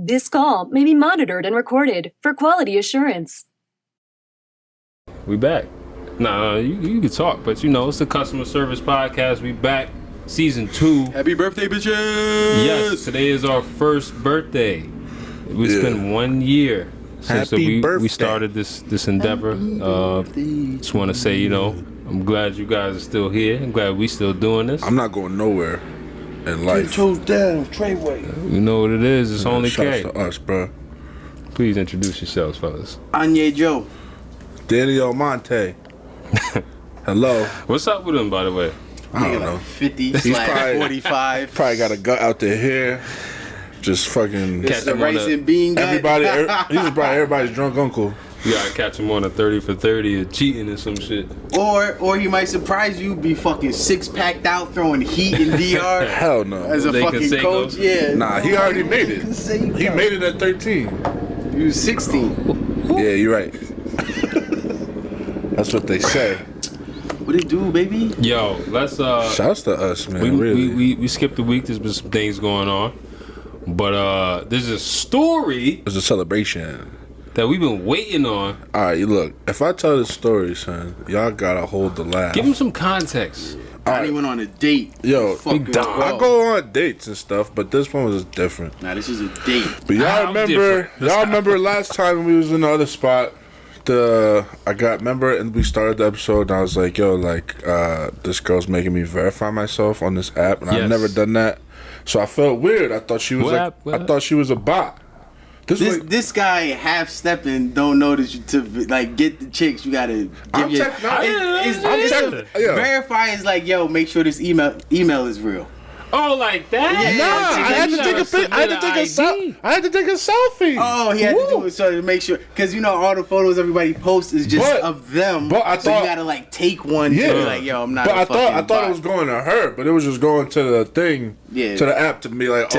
This call may be monitored and recorded for quality assurance. We back. Nah, you can talk, but it's the customer service podcast. We back, season 2. Happy birthday, bitches! Yes, today is our first birthday. It's been 1 year since we started this endeavor. Just want to say, I'm glad you guys are still here. I'm glad we still doing this. I'm not going nowhere in life. 10 toes down, Treyway. You know what it is. It's only K. Shouts to us, bro. Please introduce yourselves, fellas. Anye Joe. Danny Almonte. Hello. What's up with him, by the way? I don't know. 50 / 45. Probably got a gut out there here. Just fucking. This is a rice and bean gut. He's probably everybody's drunk uncle. You gotta catch him on a 30 for 30 or cheating or some shit. Or he might surprise you, be fucking 6-packed out, throwing heat in DR. Hell no. As a fucking coach, yeah. Nah, he already made it. He made it at 13. He was 16. Yeah, you're right. That's what they say. What it do, baby? Yo, let's Shouts to us, man. We skipped a week. There's been some things going on, but there's a story. It's a celebration that we've been waiting on. All right, look. If I tell this story, son, y'all gotta hold the laugh. Give him some context. I went on a date. Yo, Big Dom. I go on dates and stuff, but this one was different. Nah, this is a date. But y'all remember last time we was in the other spot. And we started the episode and I was like, yo, this girl's making me verify myself on this app, and I've never done that. So I felt weird. I thought she was I thought she was a bot. This guy half stepping don't know that to get the chicks you gotta give verify is like, yo, make sure this email is real. Oh, like that? Yeah, I had to take a pic. I had to take a selfie. Oh, he had to do it so to make sure, because all the photos everybody posts is just of them. But I thought you gotta take one to be like, yo, I'm not. But I thought it was going to her, but it was just going to the thing, to the app to be like,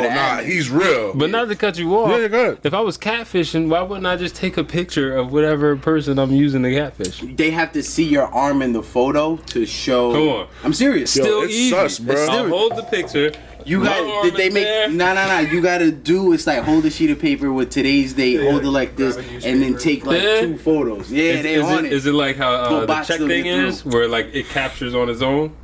he's real. But not to cut you off. Yeah, go ahead. If I was catfishing, why wouldn't I just take a picture of whatever person I'm using to catfish? They have to see your arm in the photo to show. Come on, I'm serious. Yo, still it's easy, sus, bro. I'll hold the picture. You got did they make nah. You gotta do it's like hold a sheet of paper with today's date, hold it like this, and then take 2 photos. Yeah, they on it. Is it like how the check thing is, where it captures on its own?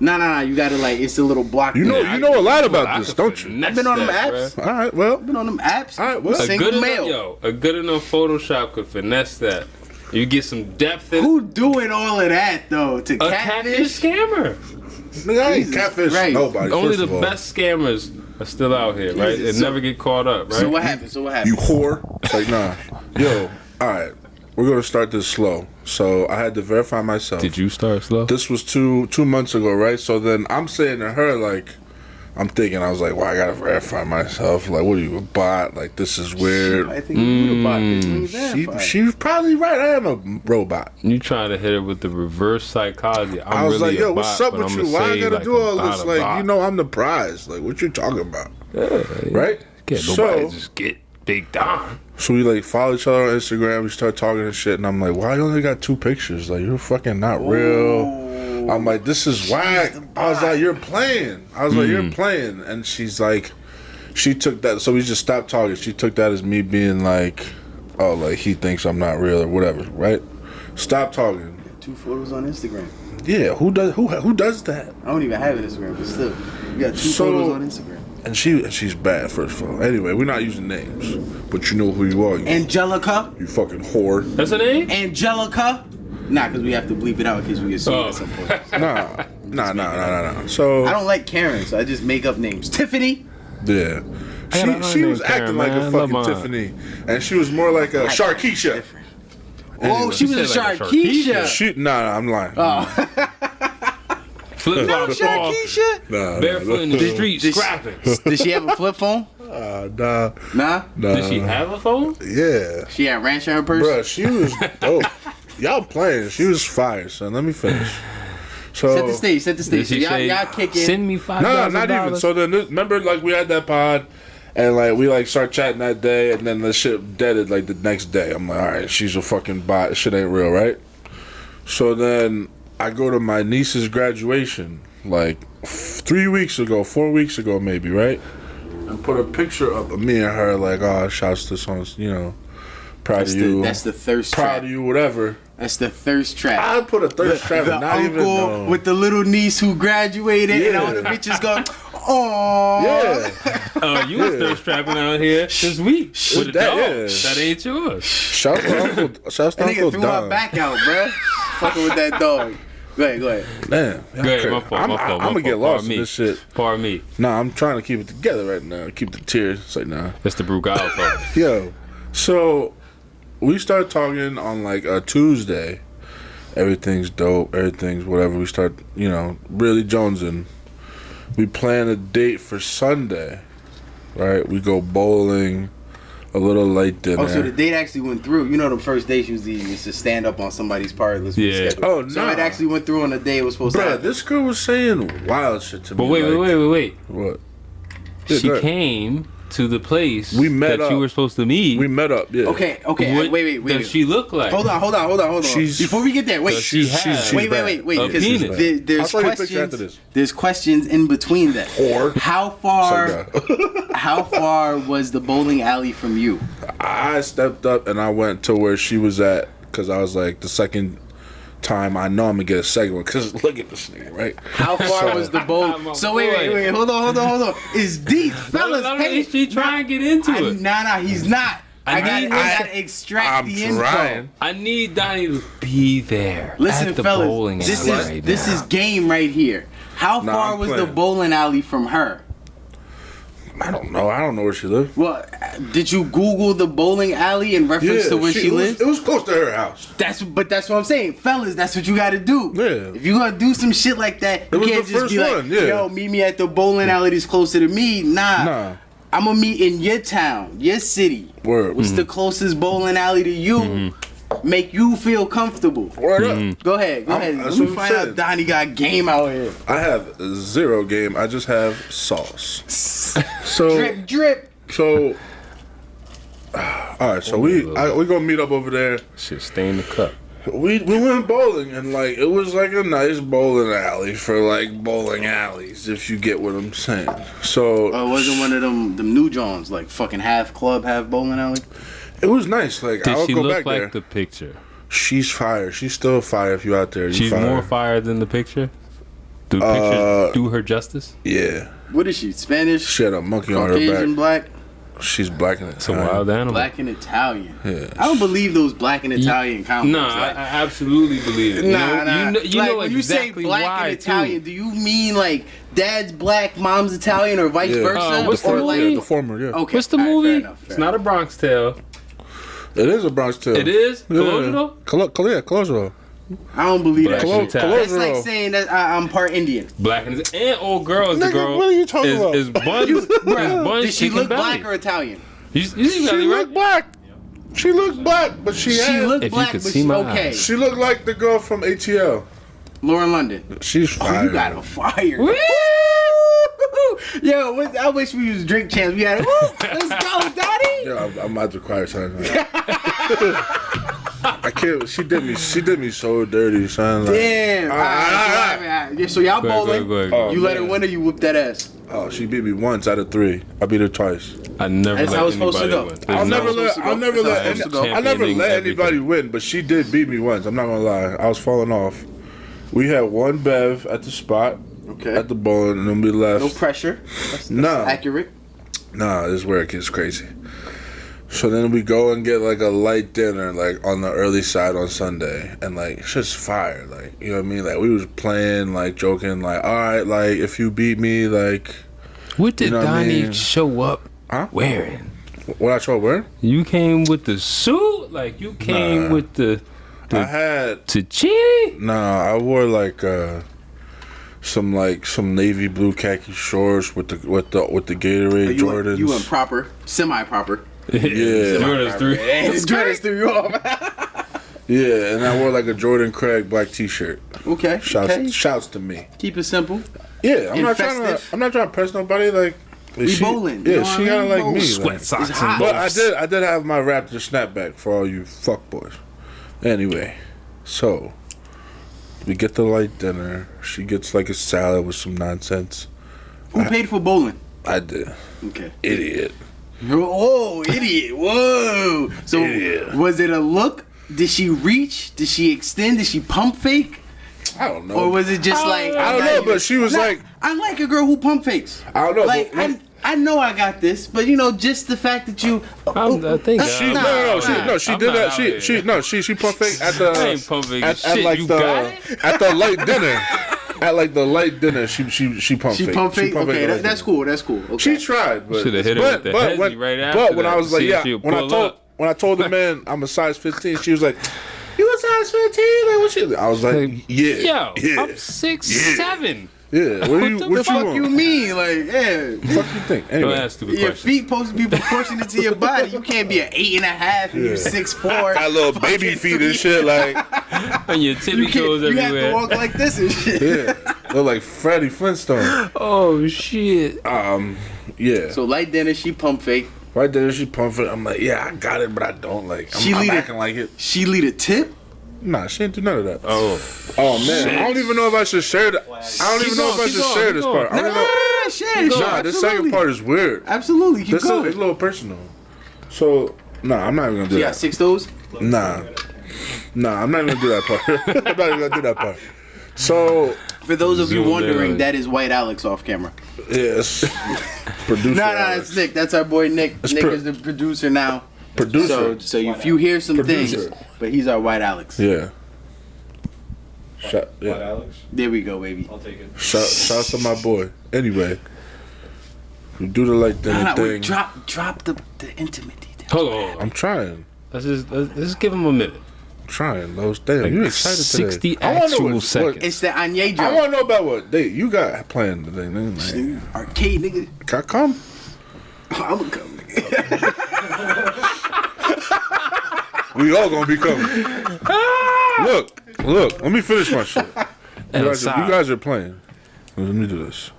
Nah. You gotta it's a little block. You know a lot about this, don't you? I've been on them apps. All right, well, I've been on them apps. All right, well, single mail. A good enough Photoshop could finesse that. You get some depth in. Who doing all of that though? To catfish scammer. I ain't catfish nobody. Only the best scammers are still out here, right? They never get caught up, right? So what happened? You whore. It's like, nah. Yo, all right. We're going to start this slow. So I had to verify myself. Did you start slow? This was two months ago, right? So then I'm saying to her, I'm thinking, I was like, well, I got to verify myself. Like, what are you, a bot? Like, this is weird. I think you're a bot. She's probably right. I am a robot. You trying to hit her with the reverse psychology. I was really like, yo, a what's bot, up with I'm you? Why I got to do all this? I'm the prize. Like, what you talking about? Yeah, right? Can't nobody just get Big Dom. So we follow each other on Instagram. We start talking and shit. And I'm like, why you only got 2 pictures? Like, you're fucking not real. I'm like, this is whack. I was like, you're playing. And she's like, she took that. So we just stopped talking. She took that as me being like, oh, like he thinks I'm not real or whatever, right? Stop talking. 2 photos on Instagram. Yeah, who does that? I don't even have an Instagram, but still, you got 2 photos on Instagram. And she's bad, first of all. Anyway, we're not using names, but you know who you are. Angelica. You fucking whore. That's her name? Angelica. Nah, because we have to bleep it out in case we get sued at some point. Nah. So I don't like Karen, so I just make up names. Tiffany. Yeah. She was acting like a fucking Tiffany, and she was more like a Sharkeisha. Oh, she was a Sharkeisha. Nah, I'm lying. Flip flop. Sharkeisha. Nah, barefoot in the street, scrapping. Did she have a flip phone? Nah. Did she have a phone? Yeah. She had ranch in her purse? Bruh, she was dope. Y'all playing. She was fire, son. Let me finish. So set the stage. So y'all kick in. Send me $5,000. No, not even. So then, remember, we had that pod, and we start chatting that day, and then the shit deaded the next day. I'm like, all right, she's a fucking bot. Shit ain't real, right? So then I go to my niece's graduation, 4 weeks ago, maybe, right? and put a picture up of me and her, like, oh, shouts to someone, you know, proud of you. That's the thirst proud trap. of you, whatever. That's the thirst trap. I put a thirst trap, The and not even uncle know. with the little niece who graduated, and all the Yeah. bitches go, oh. Yeah. You was thirst trapping out here this week with a That dog. is. That ain't yours. Shouts to Uncle, shouts to That Uncle nigga threw my Don. back out, bruh. Fucking with that dog. Go ahead. Man, Go ahead, my fault, I'm my fault. gonna get lost in this shit. Pardon me. Nah, I'm trying to keep it together right now. Keep the tears. It's like, nah. That's the Brugal talk. Yo, so we start talking on like a Tuesday. Everything's dope. Everything's whatever. We start, you know, really jonesing. We plan a date for Sunday, right? We go bowling, a little light dinner. Oh, so the date actually went through. You know, the first date usually is to stand up on somebody's part. Let's Yeah. reschedule. Oh, So nah. it actually went through on the day it was supposed to Bruh, happen. this girl was saying wild shit to me. But wait. What? Yeah, She go ahead. came to the place We met that you up. were supposed to meet. We met up, yeah. Okay, What wait. does she look like? Hold on. She's- Before we get there, wait. Does she have wait. a Because penis? there's I'll show you a picture after questions. this. There's questions in between that. Whore. How far was the bowling alley from you? I stepped up and I went to where she was at because I was like, the second time I know I'm gonna get a second one because look at this nigga, right? How far was the bowl? So wait. Hold on. It's deep, fellas. Hey, she trying to get into it. Nah, he's not. I gotta extract I'm the info. trying. I need Donnie to be there. Listen, at the fellas, bowling this alley is right this now. is game right here. How Nah, far I'm was the playing. bowling alley from her? I don't know. I don't know where she lived. Well, did you Google the bowling alley in reference to where she lives? It was close to her house. That's what I'm saying, fellas. That's what you got to do. Yeah. If you gonna do some shit like that, you was can't the just first be one, like, yeah. "Yo, meet me at the bowling alley that's closer to me." Nah. I'm gonna meet in your town, your city. Word. What's the closest bowling alley to you? Make you feel comfortable. Word up. Go ahead. Let that's me what I'm find out saying. Donnie got game out here. I have zero game. I just have sauce. So, Drip. all right. So we gonna meet up over there. Shit, stay in the cup. We went bowling and like it was like a nice bowling alley for like bowling alleys, if you get what I'm saying. So It wasn't one of them new Johns, like fucking half club, half bowling alley. it was nice. Like Did I'll she go look back like there. the picture? She's fire. She's still fire. If you out there, you She's fire. more fire than the picture. Do the picture do her justice? Yeah, What is she? Spanish? she had a monkey on her Caucasian, back. black? She's black and It's a wild animal. Black and Italian. Yeah. I don't believe those black and Italian combos. No, I absolutely believe it. Nah. You Like, know when exactly you say black why, and Italian, too. do you mean like dad's black, mom's Italian, or vice Yeah. versa? What's the or like, movie? The former, yeah. okay, What's the all right, movie? fair enough, It's fair not a Bronx Tale. It is a Bronx tale. It is? Yeah. Colonial? Colonial. I don't believe that Black shit. and That's like Italian. saying that I'm part Indian. Black and old girl is the Nigga, girl. what are you talking about? Is buns, is buns Did she chicken look belly. black or Italian? You see She Belly, right? looked black. She looked black, but she Looked If you black, could but see she my okay. eyes. She looked like the girl from ATL. Lauren London. She's Oh, fire. you got a fire. Woo! Yo, I wish we was drink champs. We had, woo, let's go, Daddy. Yeah, I'm about to cry, son. I can't. She did me so dirty, son. Like, Damn. All right, yeah, so y'all Go ahead, bowling. go ahead. Oh, You let her man. win or you whooped that ass? Oh, she beat me once out of 3. I beat her twice. I never That's let how it's supposed to anybody go. win. There's I'll no- never let- I'll never let. That's how it's supposed to go. I never Championing let everything. anybody win, but she did beat me once. I'm not gonna lie. I was falling off. We had one bev at the spot, Okay. at the bowling, and then we left. No pressure. That's No. accurate. Nah, this is where it gets crazy. So then we go and get like a light dinner, like on the early side on Sunday, and like it's just fire, like you know what I mean. Like we was playing, like joking, like all right, like if you beat me, like What did You know what I Donnie mean? show up Huh? wearing? what I told her. You came with the suit? Like you came Nah. with the I had Tachini? I wore like some navy blue khaki shorts with the Gatorade Jordans. You went proper, semi-proper. Yeah. Jordan's through. Jordans threw you off. Yeah, and I wore like a Jordan Craig black T-shirt. Okay. Shouts to me. Keep it simple. Yeah, And festive. I'm not trying to press nobody. Like We bowling, you Yeah, know what she I gotta mean? like Bowling. me. Sweat like. socks It's and hot. But bolts. I did have my Raptor snapback for all you fuck boys. Anyway, so we get the light dinner. She gets like a salad with some nonsense. Who paid for bowling? I did. Okay. Idiot. Oh, idiot. Whoa. So, Idiot. Was it a look? Did she reach? Did she extend? Did she pump fake? I don't know. Or was it just like... I don't know, but she was like... I like a girl who pump fakes. I don't know. Like, I know I got this, but you know, just the fact that you... I think She I'm did that. not She pump fake at the I ain't pump fake at shit. like You the got it? at the late dinner. At like the late dinner, she pump She fake. pump fake? Okay, at that's dinner. cool. That's cool. Okay. She tried, but Should have hit her with the hezzy right after But when that I was to like, see if yeah, she'll when pull up. I told the man I'm a size 15, she was like, "You a size 15? Like what she?" I was like, "Yeah, Yo, I'm 6'7". yeah." What the what Fuck you you want? mean? Like, yeah. Fuck you think? Don't Anyway, ask stupid Your questions. feet supposed to be proportionate to your body. You can't be an 8.5 and you 6'4". got little baby feet and shit. Like, And your tippy toes You have everywhere. to walk like this and shit. yeah, look like Freddie Flintstone. Oh shit. Yeah. So light dinner, she pump fake. Right there, she pumped it. I'm like, yeah, I got it, but I don't like. I'm acting like it. She lead a tip. Nah, she didn't do none of that. Oh. Oh man, I don't even know if I should share that. I don't even know if I should share this part. I don't know. Shit. Nah, this second part is weird. Absolutely. Keep This is going. a little personal. So, nah, I'm not even gonna do You got that. 6 toes? Nah, I'm not even gonna do that part. I'm not even gonna do that part. So, For those of you Zoom wondering, in. that is White Alex off camera. yes, producer. Nah, Alex. it's Nick. That's our boy Nick. Nick is the producer now. Producer. So if you hear some Producer. things, but he's our White Alex. Yeah. What, Yeah. Alex? There we go, baby. I'll take it. Shout to my boy. Anyway, we do the like Nah, thing. wait, drop the intimate details. Hold on. I'm trying. Let's just give him a minute. Trying those. Damn, Like you excited today? 60 I wanna know actual what- seconds. It's the Anye I drum. want to know about what date you got planned today, nigga. Like, Arcade, nigga. can I come? I'm gonna come, nigga. We all gonna be coming. Look. Let me finish my shit. You guys are playing. Let me do this.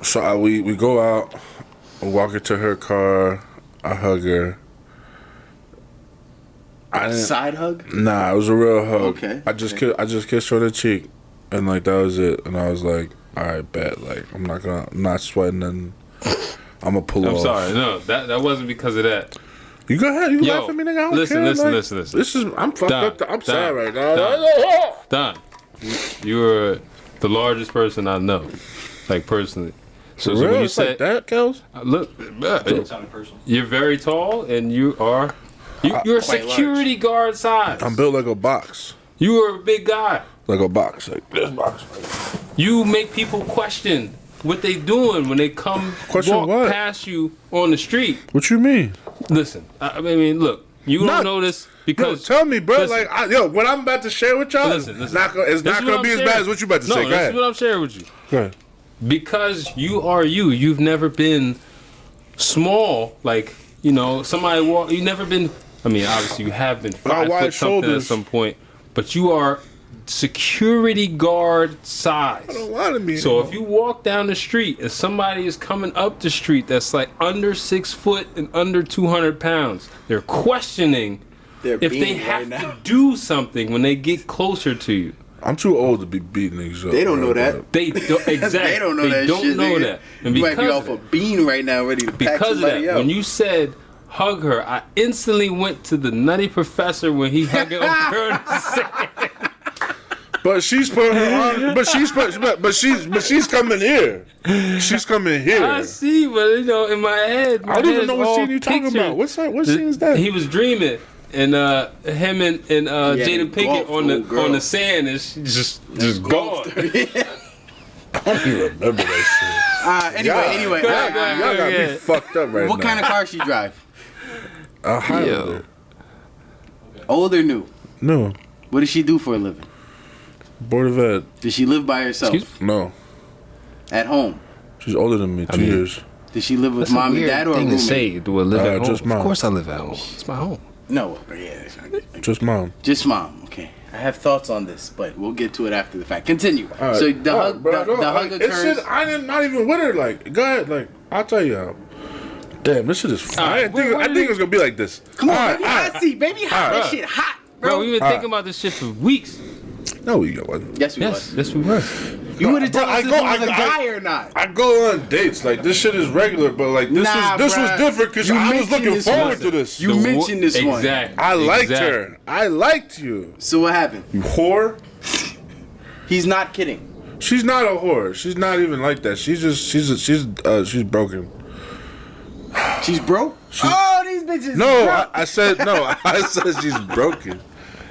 So we go out, I walk into her car, I hug her. I didn't. Side hug? Nah, it was a real hug. Okay. I just kissed her on the cheek, and like that was it. And I was like, all right, bet. Like I'm not sweating, and I'm gonna pull off. I'm sorry. No, that wasn't because of that. You go ahead. You Yo, laugh at me, nigga. I don't listen, care. listen, like, listen. This is I'm fucked Don, up. I'm sad Don, right now. Don, you are the largest person I know, like personally. So For real? when you It's said like that, Kels? look, It sounded personal. you're very tall and you're Quite security guard size. I'm built like a box, You are a big guy. like this box. You make people question what they doing when they come Question walk what? past you on the street. What you mean? Listen, I mean, look, you Not- don't know this Yo, because tell me, bro. listen. Like, what I'm about to share with y'all, Listen. it's not gonna This is what be I'm as bad sharing. as what you about to No, say. Go this ahead. is what I'm sharing with you. Go ahead. Because you are you. You've never been small. Like, you know, somebody walk. You've never been. I mean, obviously you have been 5 wide foot something shoulders. at some point, but you are security guard size. Don't lie to me. So if you walk down the street and somebody is coming up the street that's like under 6 foot and under 200 pounds, they're questioning They're if they being have right to now. do something when they get closer to you. I'm too old to be beating niggas up. They don't bro, know that. but- They don't exactly. They don't know they that don't shit, know nigga. that. And You might be because off of a that, bean right now, ready to pack because of somebody that, up. when you said hug her, I instantly went to the Nutty Professor when he hugging her on the sand. But she's putting her on. But she's coming here. She's coming here. I see, but you know, in my head, I don't even know what scene you talking pictured. about. What scene is that? He was dreaming, and him and Jada the Pinkett golf little girl. on the sand, and she just gone. I don't even remember that Anyway, Go ahead, shit. Y'all got Yeah. me fucked up right what now. kind of car she drive? A Highlander. Old or new? No. What does she do for a living? Board of Ed. Does she live by herself? Excuse No. At home? She's older than me. 2 mean- years. Does she live with mom and dad or a thing to roommate? say. Do I live at home? just mom. Of course, I live at home. It's my home. No, yeah, Just mom. just mom. Okay, I have thoughts on this, but we'll get to it after the fact. Continue. All right. So the All right, hug, bro, the hug it's occurs. just, I didn't not even with her. Like, go ahead. Like, I'll tell you how. Damn, this shit is fun. All right, I think it was gonna be like this. Come on, All right, baby, all right. hot seat, baby, hot. All That right. shit hot, Bro, bro. we've been thinking about this shit for weeks. No, we got one. Yes, we Yes, was. yes, we were. You would have told us if it was a guy or not. I go on dates. Like, this shit is regular, but like this was different because I was looking forward to this. You mentioned this one. Exactly. I liked her. I liked you. So what happened? You whore. He's not kidding. She's not a whore. She's not even like that. She's broken. She's broke? Oh, these bitches. No, I said no. I said she's broken.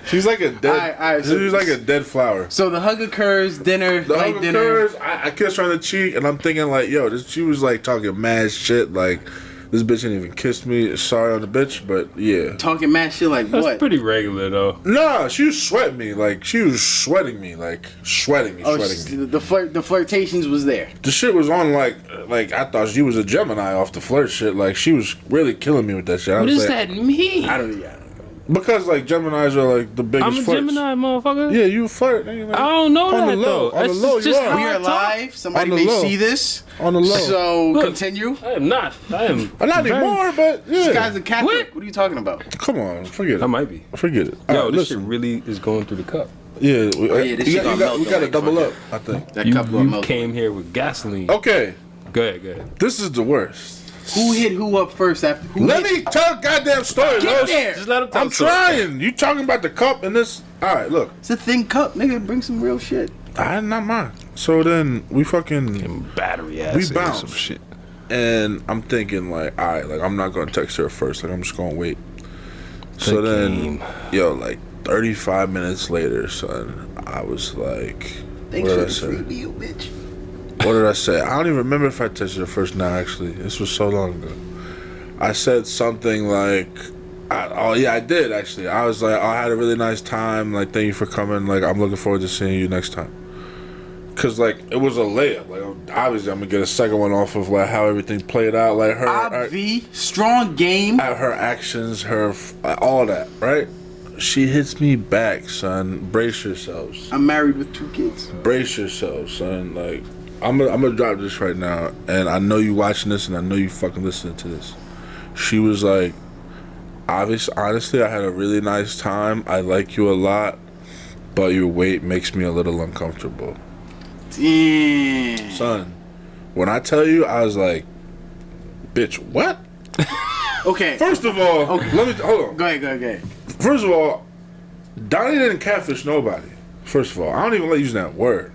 She's like a dead. All right, so she's like a dead flower. So the hug occurs, dinner, The like hug dinner. occurs. I kissed her on the cheek, and I'm thinking like, yo, she was like talking mad shit. Like, this bitch didn't even kiss me. Sorry on the bitch, but yeah. Talking mad shit like That's what? pretty regular though. Nah, she was sweating me. Like, she was sweating me. Like, sweating me. The flirtations was there. The shit was on like I thought she was a Gemini off the flirt shit. Like, she was really killing me with that shit. What does that mean? I don't know. Because like Geminis are like the biggest I'm a flirts. Gemini, motherfucker. Yeah, you flirt. Like, I don't know on that the low, though. on the That's low, just you are. how We I are talk. live. Somebody On the may low. see this. On the low. So Look. continue. I am not. I am. Not very- anymore, but yeah. This guy's a Catholic. What are you talking about? Come on, forget it. I might be. Forget it. Yo, Alright, this shit listen. really is going through the cup. Yeah, this shit gonna melt we got to like double fucking- up. I think. That You, cup will you melt. came here with gasoline. Okay, Go ahead. this is the worst. Who hit who up first after? Who Let hit? me tell a goddamn story. Get Los. there. Just let him tell I'm the story. trying. You talking about the cup and this? All right, look. It's a thin cup, nigga. Bring some real shit. Not mine. So then we fucking. And battery ass. We or bounced. some shit. And I'm thinking like, all right, like I'm not gonna text her first. Like I'm just gonna wait. So The then, game. yo, like 35 minutes later, son, I was like, Thanks what for did I the say? free meal, bitch. What did I say? I don't even remember if I texted her first now. Actually, this was so long ago. I said something like, I did actually. I was like, I had a really nice time. Like, thank you for coming. Like, I'm looking forward to seeing you next time. Cause like it was a layup. Like obviously I'm gonna get a second one off of like how everything played out. Like her strong game. her actions, all that. Right? She hits me back, son. Brace yourselves. I'm married with 2 kids. Brace yourselves, son. Like I'm gonna drop this right now, and I know you watching this, and I know you fucking listening to this. She was like, honestly, I had a really nice time. I like you a lot, but your weight makes me a little uncomfortable. Damn. Son, when I tell you, I was like, bitch, what? Okay. First of all, let me hold on. Go ahead. First of all, Donnie didn't catfish nobody. First of all, I don't even like using that word.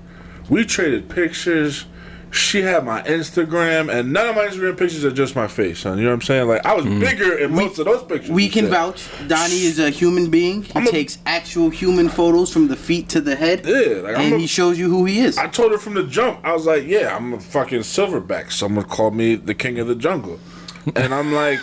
We traded pictures. She had my Instagram, and none of my Instagram pictures are just my face, son. You know what I'm saying? Like, I was bigger in most of those pictures. We can vouch. Donnie is a human being. He takes actual human photos from the feet to the head. Yeah, like and he shows you who he is. I told her from the jump, I was like, yeah, I'm a fucking silverback. Someone called me the king of the jungle. And I'm like,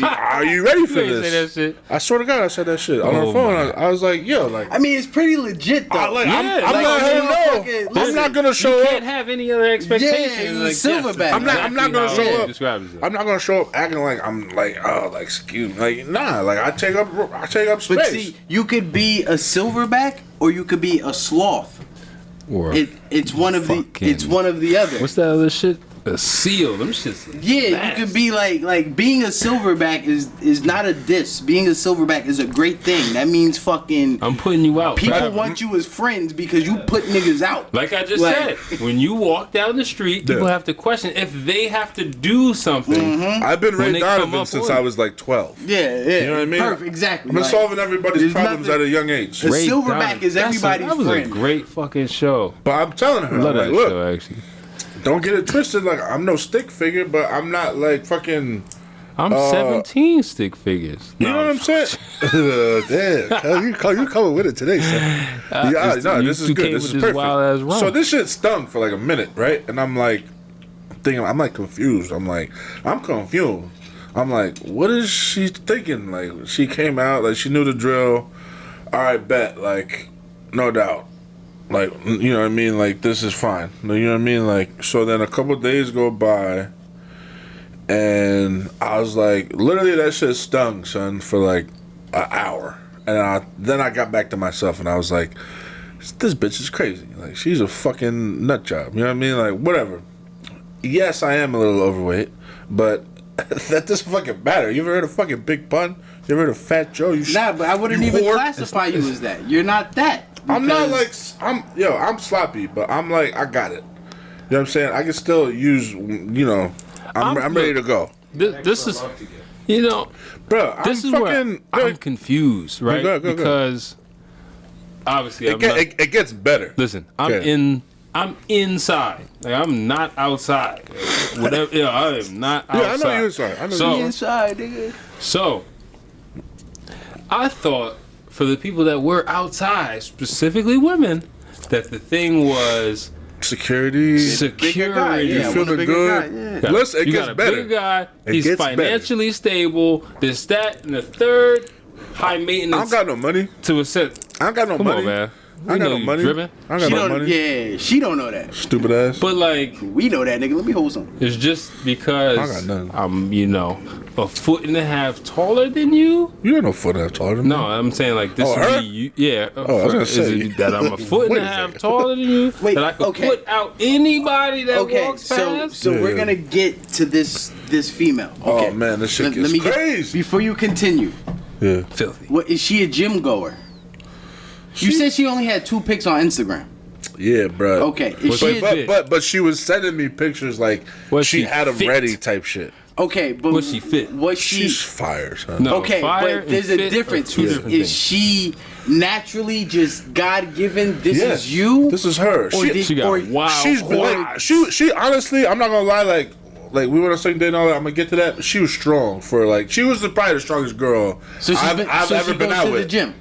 are you ready for You ain't say this? that shit. I swear to God, I said that shit on her phone. I was like, yo, like, I mean, it's pretty legit though. I'm like, not her know. I'm not gonna show You up. can't have any other expectations. Yeah, like, silverback. that's I'm not gonna exactly show how up. it describes it. I'm not gonna show up acting like I'm like, oh, like excuse me, like nah, like I take up space. But see, you could be a silverback or you could be a sloth. Or It's one of the other. what's that other shit? A seal. Them shits. Yeah, fast. you could be like being a silverback is not a diss. Being a silverback is a great thing. That means fucking I'm putting you out. people forever. want you as friends because you put niggas out. Like I just Like- said, when you walk down the street, people Yeah. have to question if they have to do something. I've been when Ray they come Donovan up since with I it. was like 12. Yeah. You know what I mean? Perfect, exactly. I've been Like, solving everybody's there's problems nothing- at a young age. A Ray silverback Donovan. is everybody's That was friend. a great fucking show. But I'm telling her, Love I'm that like, look, show actually. don't get it twisted. Like I'm no stick figure, but I'm not like fucking. I'm 17 stick figures. You know what I'm saying? Damn, you coming with it today, son. This is you good. came This with is this perfect. wild-ass run. So this shit stung for like a minute, right? And I'm like, thinking, I'm like confused. I'm confused. I'm like, what is she thinking? Like, she came out, like she knew the drill. All right, bet, like, no doubt. Like, you know what I mean? Like, this is fine. You know what I mean? Like, so then a couple days go by, and I was like, literally that shit stung, son, for like an hour. And then I got back to myself, and I was like, this bitch is crazy. Like, she's a fucking nut job. You know what I mean? Like, whatever. Yes, I am a little overweight, but that doesn't fucking matter. You ever heard of fucking Big Pun? You ever heard of Fat Joe? Nah, but I wouldn't you even whore. classify you as that. You're not that. I'm not like I'm sloppy, but I'm like I got it. You know what I'm saying? I can still use. You know, I'm ready to go. This is, you know, bro. This is where I'm confused, right? Go. Because obviously it gets better. Listen, I'm inside. Like I'm not outside. Whatever. Yeah, I am not outside. Yeah, I know you're inside. I know you're inside, nigga. So, I thought for the people that were outside, specifically women, that the thing was security. You feeling good. Yeah. Listen, it you gets got a better. big guy. He's gets financially stable. This, that, and the third. High maintenance. I don't got no money. To a sense. I don't got no money. On, man. I got no money. Driven. I got no money. Yeah, she don't know that. Stupid ass. But like, we know that, nigga. Let me hold some. It's just because I got nothing. I'm, you know, a foot and a half taller than you. You ain't no foot and a half taller than me. No, I'm saying like this her? is you. Yeah. I was gonna say that I'm a foot and a half taller than you. Wait, that I could okay. put out anybody that walks past. So we're gonna get to this female. Okay. Oh man, this shit Let is me crazy. Before you continue, Yeah. Filthy. what is she a gym goer? You said she only had 2 pics on Instagram. Yeah, bro. Okay. Is she But she was sending me pictures like she had them fit? ready type shit. Okay, but Was she fit? She's fire, son. No, Okay, fire but there's and a fit difference. are two different Is things. she naturally just God given? This Yes, is you. This is her. Or did- She got or- wild. She's like, she honestly, I'm not gonna lie, like we went on a second date and all that. I'm gonna get to that. But she was strong for like she was probably the strongest girl So I've ever been out to with. the gym.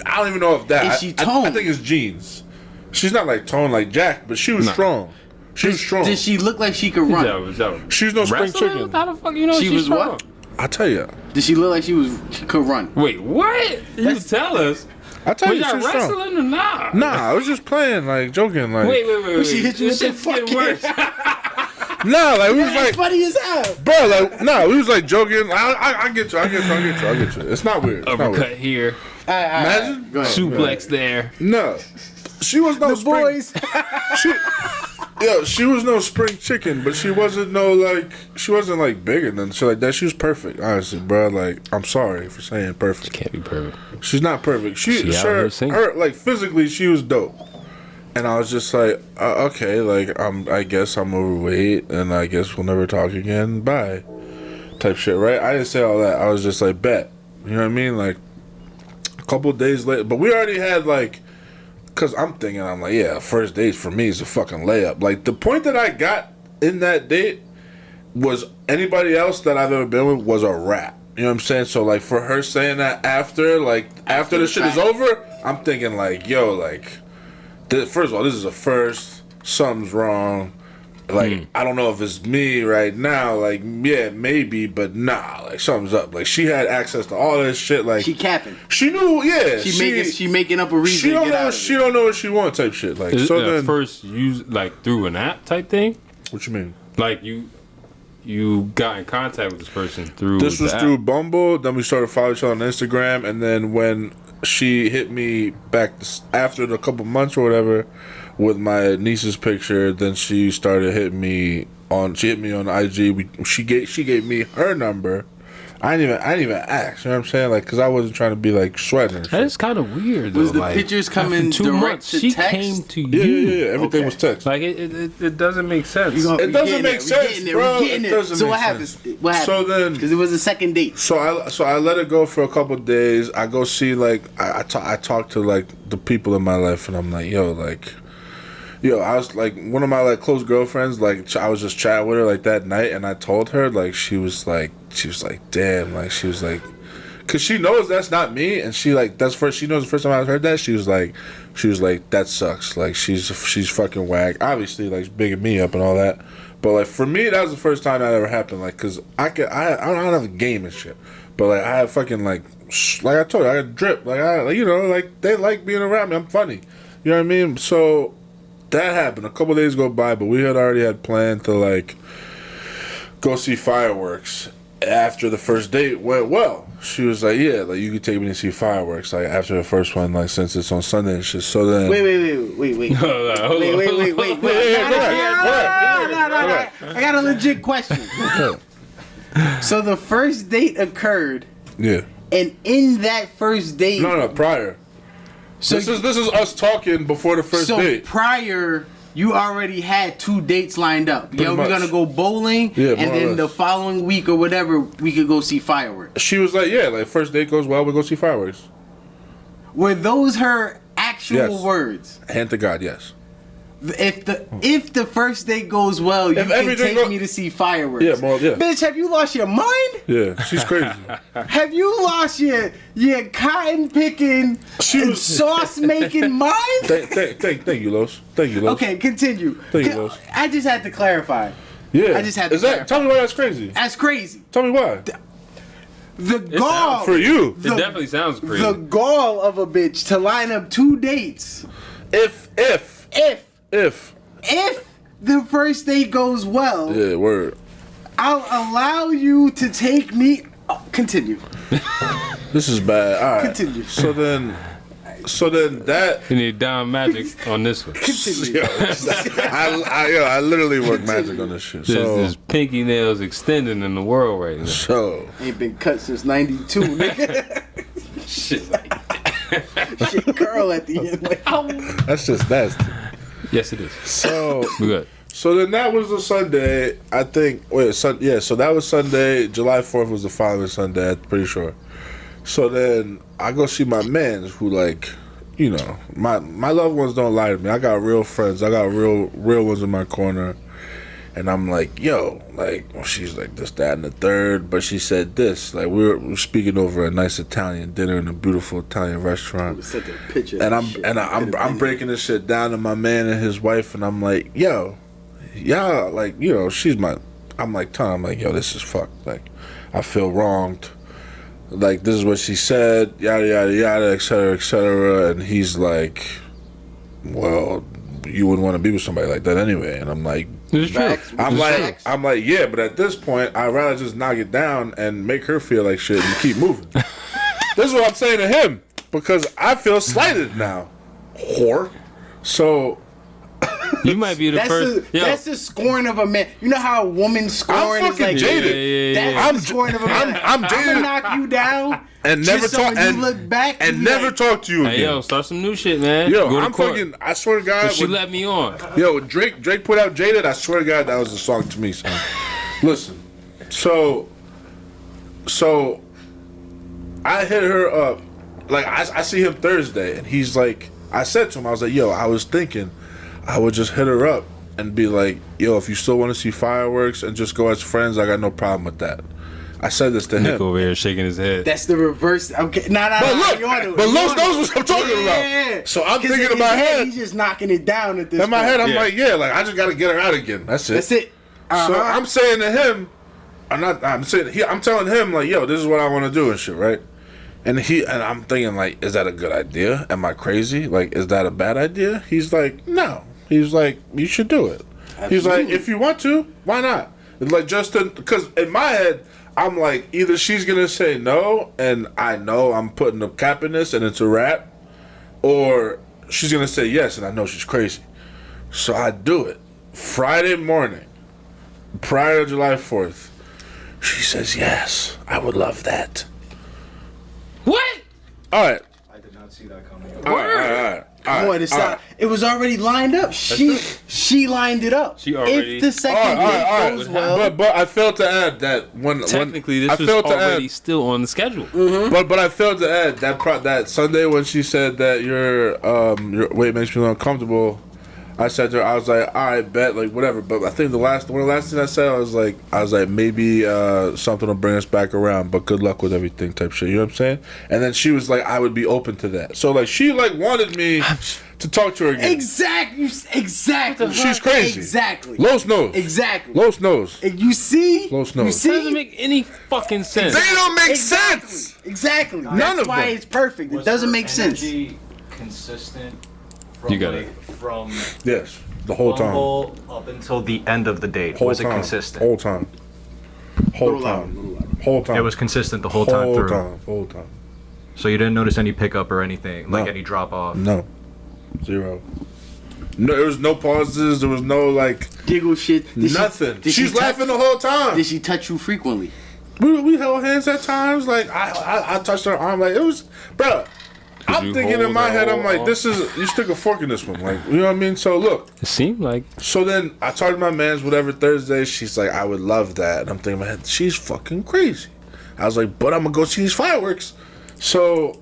I don't even know if that. Is she toned? I think it's jeans. She's not like toned like Jack, but she was strong. She was strong. Did she look like she could run? She's no spring Wrestling? chicken. How the fuck you know She she's was strong? what? I tell you. Did she look like she could run? Wait, what? You tell us. I tell Was you, y'all she's strong. wrestling or not? Nah, I was just playing, like joking, like. Wait. She hit you This with the shit's getting fucking- worse. Nah, like we was That's like, funny as hell. bro, like, nah, we was like joking. I get you. It's not weird. It's not Uppercut weird. here. Imagine. Go ahead. Suplex there. No, she was no The spring. boys. She was no spring chicken, but she wasn't like bigger than shit like that. She was perfect, honestly, bro. Like, I'm sorry for saying perfect. Can't be perfect. She's not perfect. She out here singing. Her like physically, she was dope. And I was just like, okay, like I guess I'm overweight, and I guess we'll never talk again. Bye, type shit, right? I didn't say all that. I was just like, bet. You know what I mean? Like, a couple of days later, but we already had like, cause I'm like, yeah, first date for me is a fucking layup. Like the point that I got in that date was anybody else that I've ever been with was a wrap. You know what I'm saying? So like for her saying that after the shit is over, I'm thinking like, yo, like. First of all, this is a first. Something's wrong. Like, I don't know if it's me right now. Like, yeah, maybe, but nah. Like, something's up. Like, she had access to all this shit. Like, She capping. she knew. Yeah, She making up a reason. She to don't get know. out of She it. don't know what she wants. Type shit. Like, Is so it then. first use like through an app type thing? What you mean? Like you got in contact with this person through. This was the through app? Bumble. Then we started following each other on Instagram, and then when she hit me back after a couple months or whatever with my niece's picture, then she started hitting me on. She hit me on IG. She gave me her number. I didn't even ask. You know what I'm saying? Like, cause I wasn't trying to be like sweating. And That shit. is kind of weird. Though. Was the like, pictures after coming 2 direct months, to she text? came to Yeah, you. yeah. Everything Okay. was text. Like it doesn't make sense. It doesn't make sense, bro. It doesn't So make what happens? sense. What happened? So then- because it was a second date. So I let it go for a couple of days. I go see like I talk to like the people in my life, and I'm like, I was like one of my like close girlfriends. Like I was just chatting with her like that night, and I told her like she was like damn, like she was like, cause she knows that's not me, and she like she knows the first time I heard that she was like that sucks. Like she's fucking whack. Obviously like bigging me up and all that. But like for me, that was the first time that ever happened. Like, cause I don't have a game and shit. But like I have fucking like I told you, I got drip. Like they like being around me. I'm funny. You know what I mean? So that happened. A couple days go by, but we had already had planned to like go see fireworks. After the first date went well, she was like, "Yeah, like you could take me to see fireworks." Like after the first one, like since it's on Sunday and shit. So then, Wait. Hold on. I got a legit question. So the first date occurred, yeah, and in that first date, no, prior. So this is us talking before the first date. So prior, you already had 2 dates lined up. Pretty Yo, we're much. gonna go bowling, Yeah, and more or then less. the following week or whatever, we could go see fireworks. She was like, yeah, like first date goes well, we go see fireworks. Were those her actual Yes. words? Hand to God, yes. If the first date goes well, you If can everything take me to see fireworks. Yeah. Bitch, have you lost your mind? Yeah, she's crazy. Have you lost your cotton picking and sauce making mind? Thank you, Los. Thank you, Los. Okay, continue. Thank you, Los. I just had to clarify. Yeah. I just had to Is that? clarify. Tell me why that's crazy. That's crazy. Tell me why. The gall For you. It definitely sounds crazy. The gall of a bitch to line up 2 dates. If. If the first date goes well, Yeah, word. I'll allow you to take me. Oh, continue. This is bad. All right. Continue. So then that. You need Don Magic on this one. Continue. Yo, I literally work magic on this shit. So There's pinky nails extending in the world right now. so Ain't been cut since '92, nigga. Shit. Shit curl at the end. Like, ow. that's just nasty. Yes, it is. So We good. so then that was the Sunday. I think. So that was Sunday. July 4th was the following Sunday. I'm pretty sure. So then I go see my mans who, like, you know, my loved ones don't lie to me. I got real friends. I got real ones in my corner. And I'm like, yo, like, well, she's like this, that, and the third. But she said this. Like, we were speaking over a nice Italian dinner in a beautiful Italian restaurant. Sent a picture And of I'm breaking this shit down to my man and his wife, and I'm like, yo, yeah, like, you know, I'm like, Tom, I'm like, yo, this is fucked. Like, I feel wronged. Like, this is what she said, yada, yada, yada, et cetera, and he's like, well, you wouldn't want to be with somebody like that anyway. And I'm like, It's true. I'm like, yeah, but at this point, I'd rather just knock it down and make her feel like shit and keep moving. This is what I'm saying to him, because I feel slighted now, whore. So You might be the first. That's the scorn of a man. You know how a woman scorn is fucking like jaded. That's the scorn of a man. I'm I'm jaded. gonna knock you down and just never so talk when you look back and you never like, talk to you again. Hey, yo, start some new shit, man. Yo, Go to I'm court. fucking. I swear to God, But she when- let me on. yo, Drake put out "Jaded." I swear to God, that was a song to me, son. Listen, so I hit her up. Like, I see him Thursday, and he's like, I said to him, I was like, yo, I was thinking I would just hit her up and be like, yo, if you still want to see fireworks and just go as friends, I got no problem with that. I said this to Nick him. over here shaking his head. That's the reverse. Okay, nah. But look, you onto it. but You Los onto knows it. what I'm talking about. So I'm 'Cause thinking in in my his head. he's just knocking it down at this In my point. head, I'm Yeah. like, yeah, like I just gotta get her out again. That's it. That's it. So I'm saying to him, I'm telling him like, yo, this is what I want to do and shit, right? And I'm thinking like, is that a good idea? Am I crazy? Like, is that a bad idea? He's like, no. He's like, you should do it. He's like, if you want to, why not? It's like because in my head, I'm like, either she's gonna say no, and I know I'm putting a cap in this, and it's a wrap, or she's gonna say yes, and I know she's crazy. So I do it. Friday morning, prior to July 4th, she says, yes, I would love that. What? All right. I did not see that coming. All right. Boy, it was already lined up. She lined it up. She already- If the second date goes well, But I failed to add that when Technically, I this was failed to already add, still on the schedule. but I failed to add that Sunday when she said that your weight makes me uncomfortable. I said to her, I was like, all right, bet, like whatever. But I think one of the last things I said, I was like, maybe something will bring us back around. But good luck with everything, type shit. You know what I'm saying? And then she was like, I would be open to that. So like, she like wanted me to talk to her again. exactly. She's crazy. Exactly. Los knows. Exactly. Los knows. And you see? Los You knows. It doesn't see? make any fucking sense. They don't make Exactly. sense. Exactly. None That's of why them. it's perfect. It Was doesn't her make sense. energy consistent from You got it. from Yes, the whole time. Bumble up until the end of the date? Whole Was it time. consistent? Whole time. Whole time. It was consistent the whole time through. Whole time. So you didn't notice any pickup or anything, like No. any drop off? No. Zero. No, there was no pauses. There was no like Giggle shit. nothing. Did she She's touch- laughing the whole time. Did she touch you frequently? We held hands at times. Like I touched her arm. Like it was, bro. I'm thinking in my head, I'm like, this is, you stick a fork in this one. Like, you know what I mean? So look. It seemed like. So then I talked to my mans, whatever, Thursday. She's like, I would love that. And I'm thinking in my head, she's fucking crazy. I was like, but I'm going to go see these fireworks. So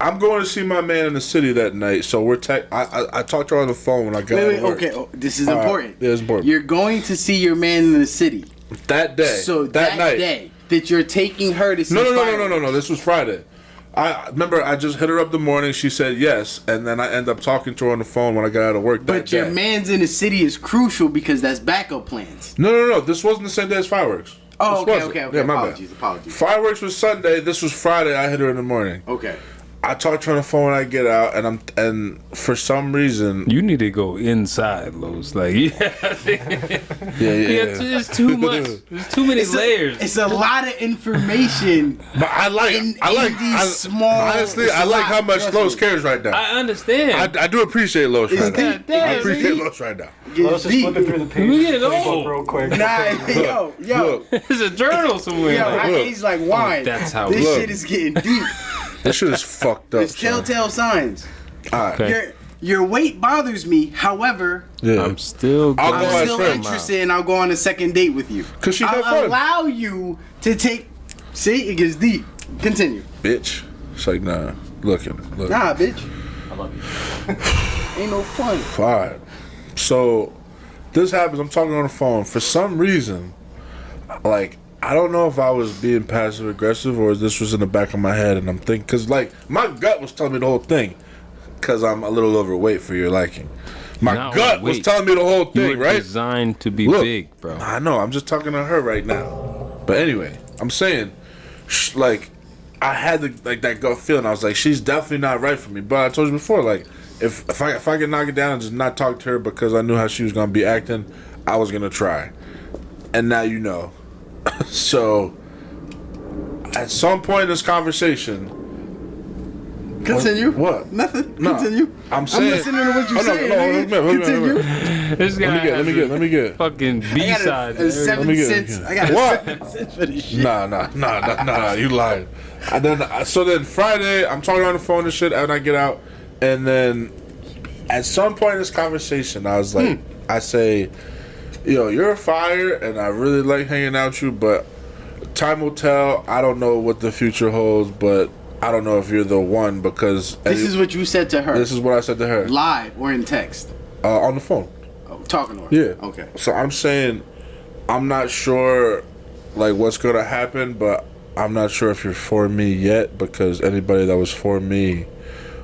I'm going to see my man in the city that night. So I talked to her on the phone when I got Wait, to work. okay. Oh, this is important. Yeah, it's important. You're going to see your man in the city. That day. So that night. day that you're taking her to see No. This was Friday. I remember I just hit her up the morning. She said yes, and then I end up talking to her on the phone when I got out of work. But your man's in the city is crucial because that's backup plans. No. This wasn't the same day as fireworks. Oh, This okay. Yeah, my Apologies. Fireworks was Sunday. This was Friday. I hit her in the morning. Okay. I talked to her on the phone when I get out, and for some reason, You need to go inside, Los. Like, it's too much. There's too many layers. It's a lot of information. But I like small. Honestly, I like how much Los cares right now. I understand. I do appreciate Los right now. deep. I appreciate Los right now. Let's just flipping through the page. We getting old. real quick. Nah, yo. Look, There's a journal somewhere. Yo, Like, I age like wine. that's how this look. shit is getting deep. this shit is fucked up. It's telltale signs. All right. Okay. Your weight bothers me. However, Yeah. I'm still. I'll go I'm as still friend, interested, and I'll go on a second date with you. 'Cause she had I'll fun. allow you to take. See, it gets deep. Continue. Bitch. It's like, nah. Look. Nah, bitch. I love you. Ain't no fun. Alright. So this happens, I'm talking on the phone. For some reason, like, I don't know if I was being passive aggressive or this was in the back of my head and I'm thinking, because like my gut was telling me the whole thing, because I'm a little overweight for your liking. My Not gut was overweight. telling me the whole You thing, were right? designed to be Look, big, bro. I know, I'm just talking to her right now. But anyway, I'm saying, like, I had that gut feeling. I was like, she's definitely not right for me. But I told you before, like, if I could knock it down and just not talk to her because I knew how she was gonna be acting, I was gonna try. And now you know. So at some point in this conversation, Continue. What? Nothing. No, Continue. I'm saying. listening to what you're saying. hold on, Continue. This guy Let me get. fucking I B got side. a 7 Let me get- cents. I got What? 7 cents for this shit. Nah, you lied. And then, so then Friday, I'm talking on the phone and shit, and I get out, and then at some point in this conversation, I was like, I say, yo, you're a fire, and I really like hanging out with you, but time will tell. I don't know what the future holds, but I don't know if you're the one because This is what you said to her. This is what I said to her Live or in text. on the phone. Oh, talking to her. Yeah. Okay. So I'm saying, I'm not sure, like, what's gonna happen, but I'm not sure if you're for me yet because anybody that was for me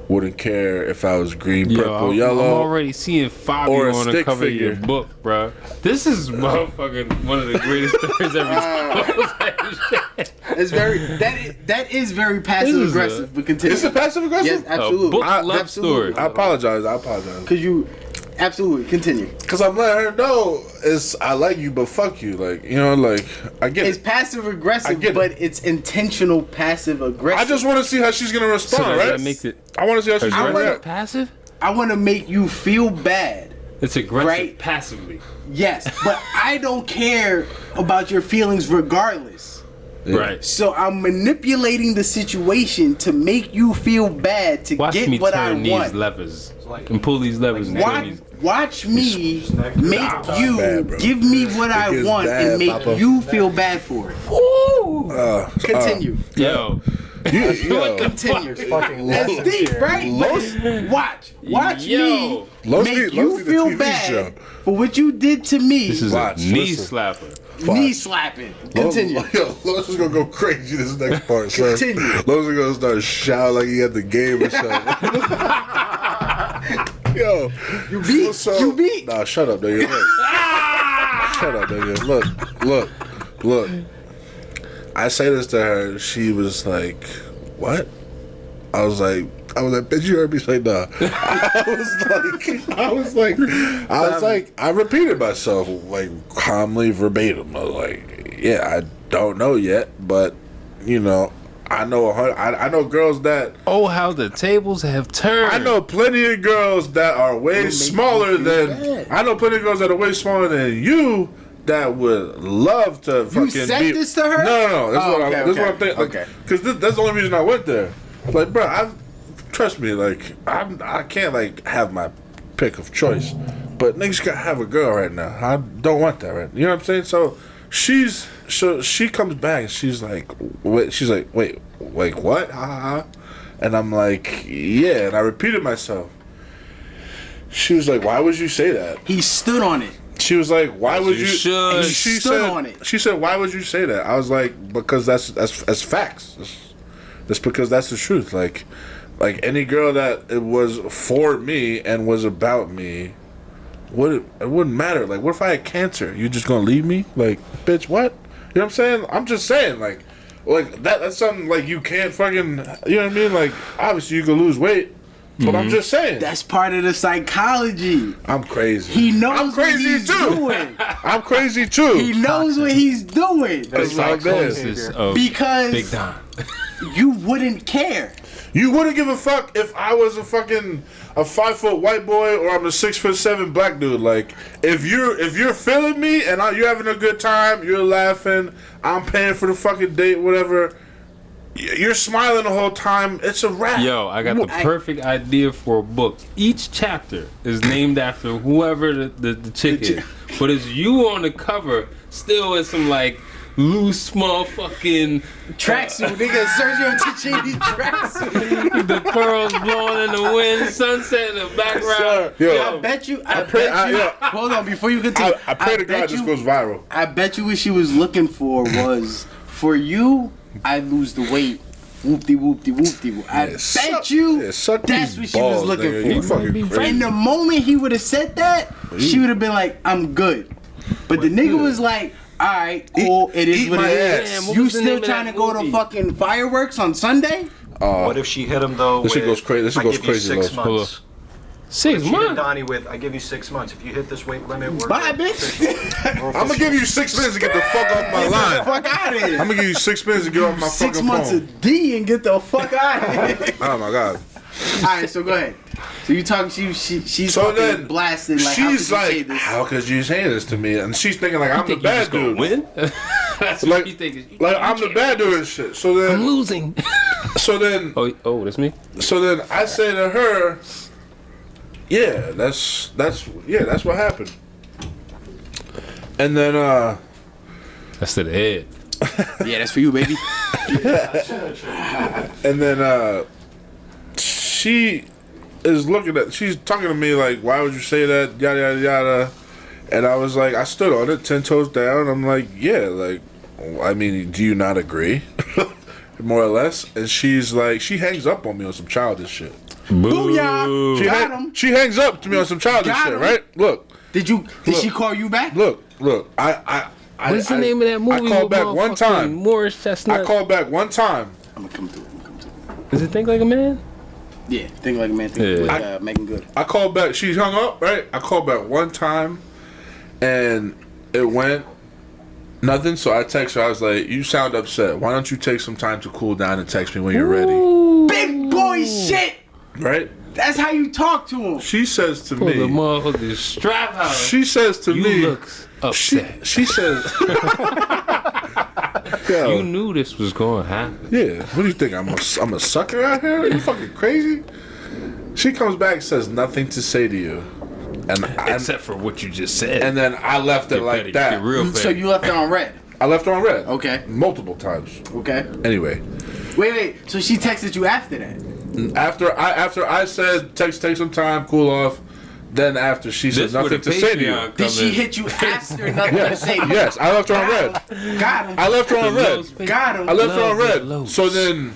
wouldn't care if I was green, purple, I'm yellow. already seeing or Fabio a on the stick cover figure. of your book, bro. This is motherfucking one of the greatest stories ever told. It's very that is very passive This is aggressive. But continue. Is it passive aggressive? Yes, absolutely. book love Absolutely. story. I apologize. Cause you, absolutely continue. Cause I'm letting her know I like you, but fuck you. Like, you know, like I get It's it. passive I aggressive, get it. but it's intentional passive aggressive. I just want to see how she's gonna respond, So right? that makes it I want to see how she's gonna aggressive react. passive? I want to make you feel bad. It's aggressive Right. passively. Yes, but I don't care about your feelings regardless. Yeah. Right. So I'm manipulating the situation to make you feel bad to Watch get me what I turn these want. levers and pull these levers and turn these. Watch me make you bad, bro. give me what I gets want bad, and make Papa. you feel bad for it. Continue. Yo. Yo, Continue. Fucking That's legend deep, here. right? Watch Yo. me Los make need- you Los need a feel TV bad show. for what you did to me. This is Watch, a knee listen. slapper. Knee slapping. Continue. Yo, Los is gonna go crazy this next part, son. Continue. Los is gonna start shouting like he at the game or something. Yo, You beat. so- You beat. Nah, shut up, nigga. Look. Shut up, nigga. Look. I say this to her. She was like, "What?" I was like, "Bitch, you heard me say nah." I repeated myself like calmly, verbatim. I was like, "Yeah, I don't know yet, but you know, I know I know girls that." Oh, how the tables have turned. I know plenty of girls that are way smaller than. I know plenty of girls that are way smaller than you that would love to fucking. said this to her? No. That's Oh, what okay, I'm. That's what I'm okay, thinking. okay. Because that's the only reason I went there. Like, bro, trust me, like I can't like have my pick of choice, but niggas gotta have a girl right now. I don't want that right. You know what I'm saying? So she comes back and she's like, wait, what? Ha ha ha. And I'm like, yeah, and I repeated myself. She was like, why would you say that? He stood on it. She was like, why would you? Should. She stood said, on it. She said, why would you say that? I was like, because that's facts. That's because that's the truth. Like any girl that it was for me and was about me, it wouldn't matter. Like, what if I had cancer? You just gonna leave me? Like, bitch, what? You know what I'm saying? I'm just saying, like that's something like you can't fucking, you know what I mean? Like, obviously you can lose weight, but I'm just saying. That's part of the psychology. I'm crazy. He knows I'm what crazy he's too. doing. I'm crazy too. He knows what he's doing. That's my man. Because Big Don. you wouldn't care. You wouldn't give a fuck if I was a 5-foot white boy or I'm a 6'7" black dude. Like, if you're feeling me and you're having a good time, you're laughing, I'm paying for the fucking date, whatever. You're smiling the whole time. It's a wrap. Yo, I got the perfect idea for a book. Each chapter is named after whoever the chick is, but it's you on the cover, still in some like loose, small fucking Tracksuit, nigga. Sergio Tacchini tracksuit. the pearls blowing in the wind, sunset in the background. Yo, I bet you. Hold on, before you continue. I pray to God this goes viral. I bet you what she was looking for was, for you, I lose the weight. Whoop-de whoop-de whoop-de whoop. I bet you that's what she was looking for. In the moment he would have said that, she would have been like, I'm good. But the nigga was like, alright, cool, it is what it is. Damn, You still trying to go to fucking fireworks on Sunday? What if she hit him though? This shit goes crazy. This shit goes crazy. 6 months. 6 She hit months. Donnie with, I give you 6 months. If you hit this weight limit, we're Bye, good. bitch. I'm gonna give you 6 minutes to get the fuck off my line. Fuck out of here. I'm gonna give you 6 minutes to get off my 6 fucking months phone. of D and get the fuck out of here. Oh my god. Alright, so go ahead. So you talking? She's So fucking then blasting. Like, she's how could you say like, this? how could you say this to me? And she's thinking like I'm the bad dude. Win? That's Like, what you think. like I'm the bad dude and shit. So then, I'm losing. so then, Oh, that's me. so then I say to her, yeah, that's what happened. And then That's to the head. Yeah, that's for you, baby. and then she is she's talking to me like, why would you say that, yada yada yada. And I was like, I stood on it 10 toes down. I'm like, yeah, like, I mean, do you not agree? More or less. And she's like, she hangs up on me on some childish shit. Booyah! She, Got him. she hangs up to me on some childish Got shit, him. right? Look, Did she call you back? look. What's the name of that movie? I called with back one motherfucking time. Morris Chestnut. I called back one time. I'm gonna come through. Does it think like a man? Yeah, think like a man. Think with Megan Good. I called back. She hung up, right? I called back one time, and it went nothing. So I text her. I was like, "You sound upset. Why don't you take some time to cool down and text me when you're ready?" Big boy shit. Right? That's how you talk to him. She says to Pull the me. motherfucking strap out. She says to You me. look upset. She says. Yo, You knew this was going to happen. yeah. What do you think? I'm a sucker out here? Are you fucking crazy? She comes back and says nothing to say to you, and Except for what you just said. and then I left it like Get that. real So petty. you left it on red. I left her on red. Okay. Multiple times. Okay. Anyway, Wait. So she texted you after that? after I said take some time, cool off. Then after she said This where nothing the to say to you. Patreon Did she come in. hit you after nothing to say? to you? Yes, I left her on red. Got him. I left her on red. Got him. I left her on Love red. blows. So then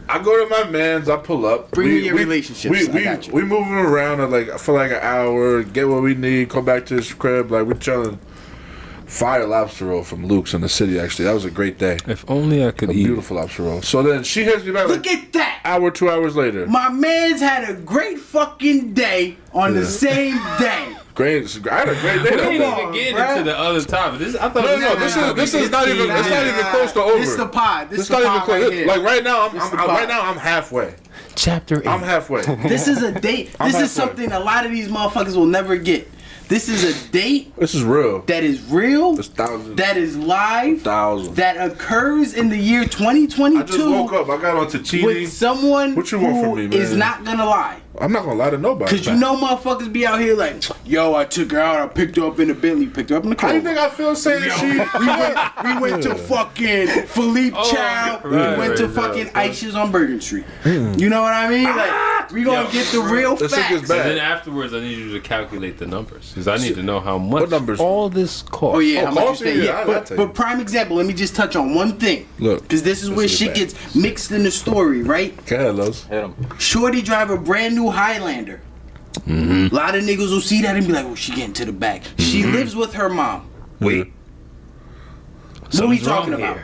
I go to my man's. I pull up. Bring me your relationships. I got you. We moving around for like an hour. Get what we need. Come back to his crib. Like we're chilling. Fire lobster roll from Luke's in the city. Actually, that was a great day. If only I could A eat. beautiful lobster roll. So then she hits me back. Look Like, at that. hour, 2 hours later. My man's had a great fucking day on the same day. Great. I had a great day. We ain't though. even getting bruh. into the other topic. I thought This is not even. It's not even close to over. This the pod. This It's the not even pod close. right here. Like right now, This the pod. right now I'm halfway. Chapter 8. I'm halfway. This is a date. I'm This halfway. is something a lot of these motherfuckers will never get. This is a date. This is real. That is real. It's thousands. That is live. Thousands. That occurs in the year 2022. I just woke up. I got onto cheating. With someone what you want from me, man? Is not gonna lie. I'm not gonna lie to nobody. Cause you know motherfuckers be out here like, yo, I took her out, I picked her up in the Bentley, picked her up in the car. How you think I feel saying we went to fucking Philippe Chow. We went to fucking Aisha's on Bergen Street. You know what I mean? Like, we gonna get the real facts. And then afterwards, I need you to calculate the numbers because I need to know how much numbers? all this costs. Oh yeah, how much you cost? spend? Yeah, but prime example. Let me just touch on one thing. Look, because this is where shit gets mixed in the story, right? Go ahead, Los. Hit him. Shorty drive a brand new Highlander. A lot of niggas will see that and be like, "Oh, she getting to the back." She lives with her mom. Wait, what are we talking about?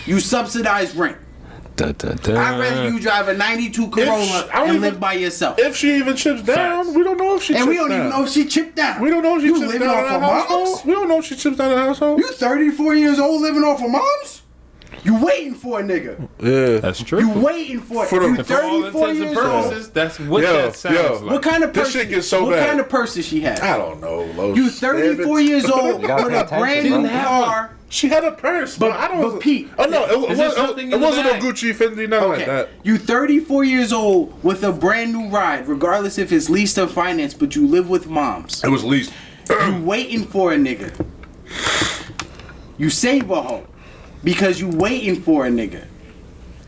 You subsidize rent. I'd rather you drive a 92 Corolla and live by yourself. If she even chips down, we don't know if she chips down. And we don't even know if she chipped down. We don't know if she chips living down off in of the household. moms? We don't know if she chips down in the household. You 34 years old living off of moms? You waiting for a nigga. Yeah. That's true. You waiting for it. You 34 years old. That's what that sounds like. What kind of purse? This shit gets so what bad. kind of purse does she have? I don't know, Los. You 34 years old with a brand new car. She had a purse, but I don't. But Pete, oh no, it wasn't a Gucci, Fendi, nothing like that. You 34 years old with a brand new ride, regardless if it's leased or financed, but you live with moms. It was leased. You waiting for a nigga. You save a hoe because you waiting for a nigga.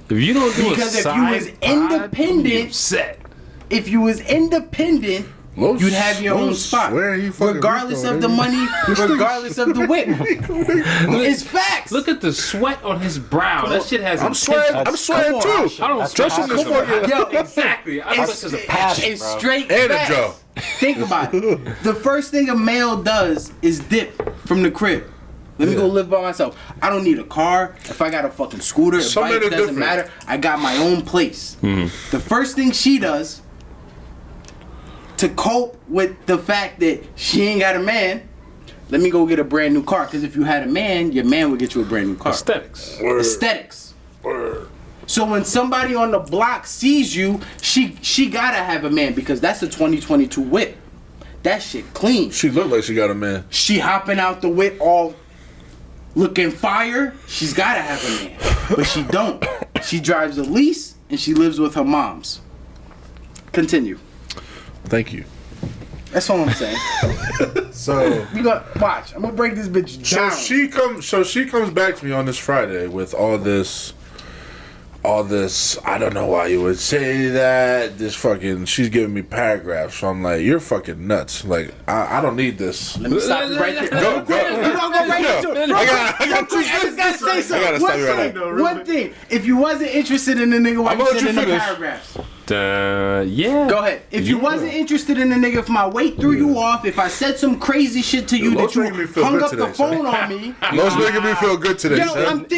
If you don't do because if you was independent, if you was independent. You'd have your own spot, regardless of the money, regardless of the whip. It's facts. Look at the sweat on his brow. That shit has. I'm sweating too. I don't dressing this fucking. Yo, exactly. It's straight facts. Think about it. The first thing a male does is dip from the crib. Let me go live by myself. I don't need a car. If I got a fucking scooter, a bike, it doesn't matter. I got my own place. The first thing she does to cope with the fact that she ain't got a man, let me go get a brand new car. Because if you had a man, your man would get you a brand new car. Aesthetics. Aesthetics. So when somebody on the block sees you, she gotta have a man because that's a 2022 whip. That shit clean. She looked like she got a man. She hopping out the whip all looking fire. She's gotta have a man, but she don't. She drives a lease and she lives with her moms. Continue. Thank you. That's all I'm saying. So you got watch. I'm gonna break this bitch down. So she comes back to me on this Friday with all this. I don't know why you would say that. This fucking. She's giving me paragraphs. So I'm like, you're fucking nuts. Like I don't need this. Let me stop you right there. Go. We're gonna go right into it. I got two. I just gotta say something. I gotta stop you right now. One thing. If you wasn't interested in the nigga, why you sending the paragraphs? Yeah. Go ahead. If you wasn't interested in the nigga, if my weight threw you off, if I said some crazy shit to you that you hung up the phone on me. Los making me feel good today.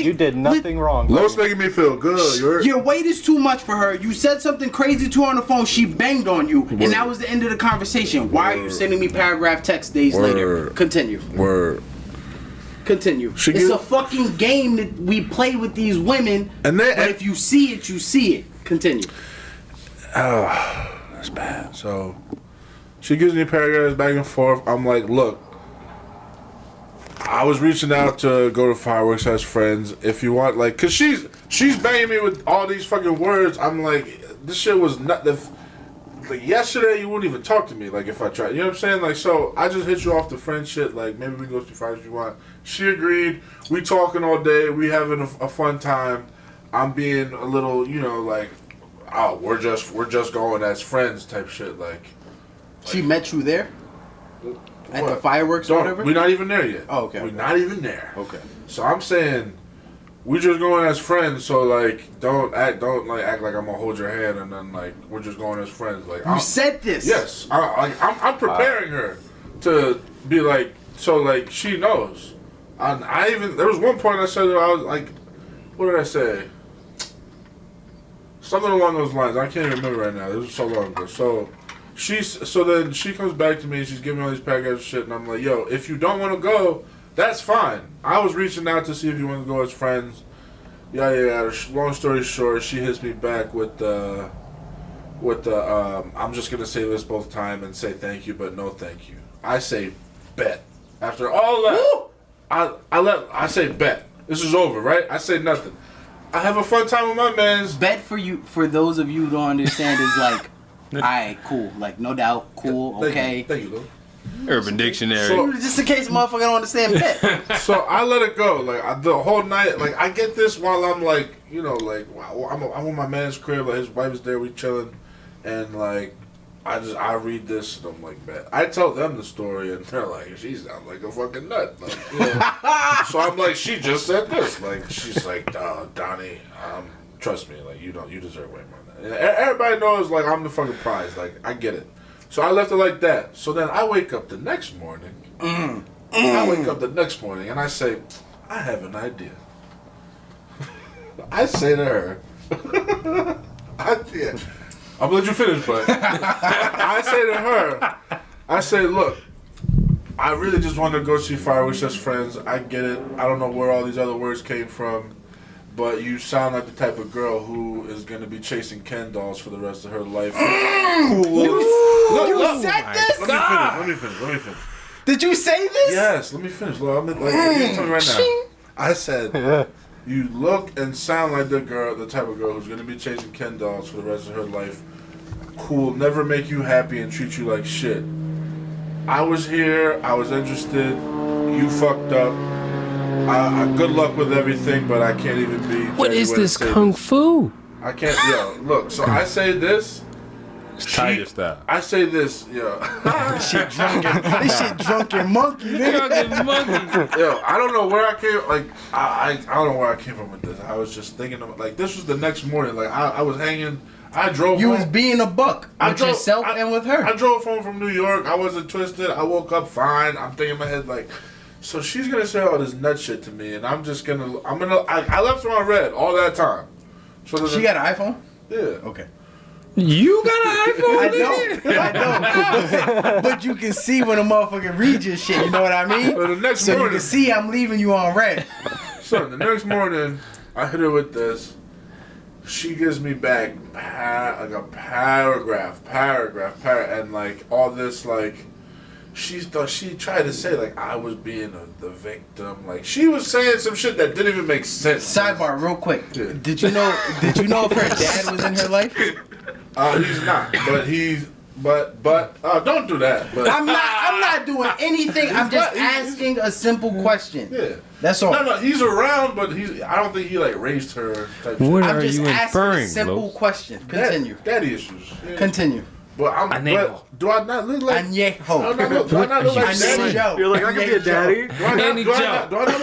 You did nothing wrong. Los making me feel good. Your weight is too much for her. You said something crazy to her on the phone. She banged on you, and that was the end of the conversation. Why are you sending me paragraph text days later? Continue. Continue. It's a fucking game that we play with these women. But if you see it, you see it. Continue. Oh, that's bad. So she gives me paragraphs back and forth. I'm like, look, I was reaching out to go to fireworks as friends. If you want, like, cause she's banging me with all these fucking words. I'm like, this shit was not. Like yesterday, you wouldn't even talk to me. Like if I tried, you know what I'm saying? Like so, I just hit you off the friend shit. Like maybe we can go to fireworks if you want. She agreed. We talking all day. We having a fun time. I'm being a little, like. Oh, we're just going as friends type shit. Like she met you there at the fireworks or whatever. We're not even there yet. Oh, okay. We're not even there. Okay. So I'm saying we're just going as friends. So like, don't act like I'm gonna hold your hand and then like we're just going as friends. Like you said this. Yes, I'm preparing her to be like so like she knows. I even there was one point I said I was like, what did I say? Something along those lines. I can't remember right now. This was so long ago. So then she comes back to me and she's giving me all these paragraphs and shit and I'm like, yo, if you don't want to go, that's fine. I was reaching out to see if you want to go as friends. Yeah. Long story short, she hits me back with the I'm just gonna say this both time and say thank you, but no thank you. I say bet. After all that, I say bet. This is over, right? I say nothing. I have a fun time with my mans. Bet for those of you who don't understand is like, alright, cool. Like, no doubt, cool, okay. Thank you, Lou. Urban Dictionary. So, just in case a motherfucker don't understand bet. So I let it go. Like the whole night, like I get this while I'm like, you know, like I'm at my man's crib. Like his wife is there, we chilling, and like I read this and I'm like, man. I tell them the story and they're like, she sounds like a fucking nut. Like, you know? So I'm like, she just said this. Like she's like, Donnie, trust me, like you deserve way more than that. And everybody knows like I'm the fucking prize. Like I get it. So I left it like that. So then I wake up the next morning. I wake up the next morning and I say, I have an idea. I say to her, I'm gonna let you finish, but I say to her, look, I really just wanted to go see fireworks as friends. I get it. I don't know where all these other words came from. But you sound like the type of girl who is going to be chasing Ken dolls for the rest of her life. You said this? Let me finish. Did you say this? Yes, let me finish. Look, you tell me right now. I said, you look and sound like the type of girl who's going to be chasing Ken dolls for the rest of her life. Who will never make you happy and treat you like shit. I was here. I was interested. You fucked up. Good luck with everything, but I can't even be. What is this kung fu? I can't. Yo, look. So I say this. It's Tiger style. I say this. Yo. This shit drunken monkey. Drunken monkey. Yo, I don't know where I came. Like I don't know where I came from with this. I was just thinking of like this was the next morning. Like I was hanging. I drove. You home. was being a buck with yourself and with her. I drove home from New York. I wasn't twisted. I woke up fine. I'm thinking in my head like. So she's gonna say all this nut shit to me, and I left her on red all that time. So she got an iPhone? Yeah. Okay. You got an iPhone? I don't. But you can see when a motherfucker reads your shit. You know what I mean? So the next morning, morning, you can see I'm leaving you on red. So the next morning, I hit her with this. She gives me back like a paragraph, and like all this like. She tried to say like I was being the victim. Like she was saying some shit that didn't even make sense. Sidebar, real quick. Yeah. Did you know if her dad was in her life? He's not, but don't do that. But I'm not doing anything. I'm just asking a simple question. Yeah, that's all. No, he's around, but I don't think he like raised her. Type What shit. are you inferring? I'm just asking a simple question. Continue. Daddy issues. Yeah. Continue. But do I not look like? Añejo. Do I not look like daddy? Joe. You're like, I can be a daddy. Do I not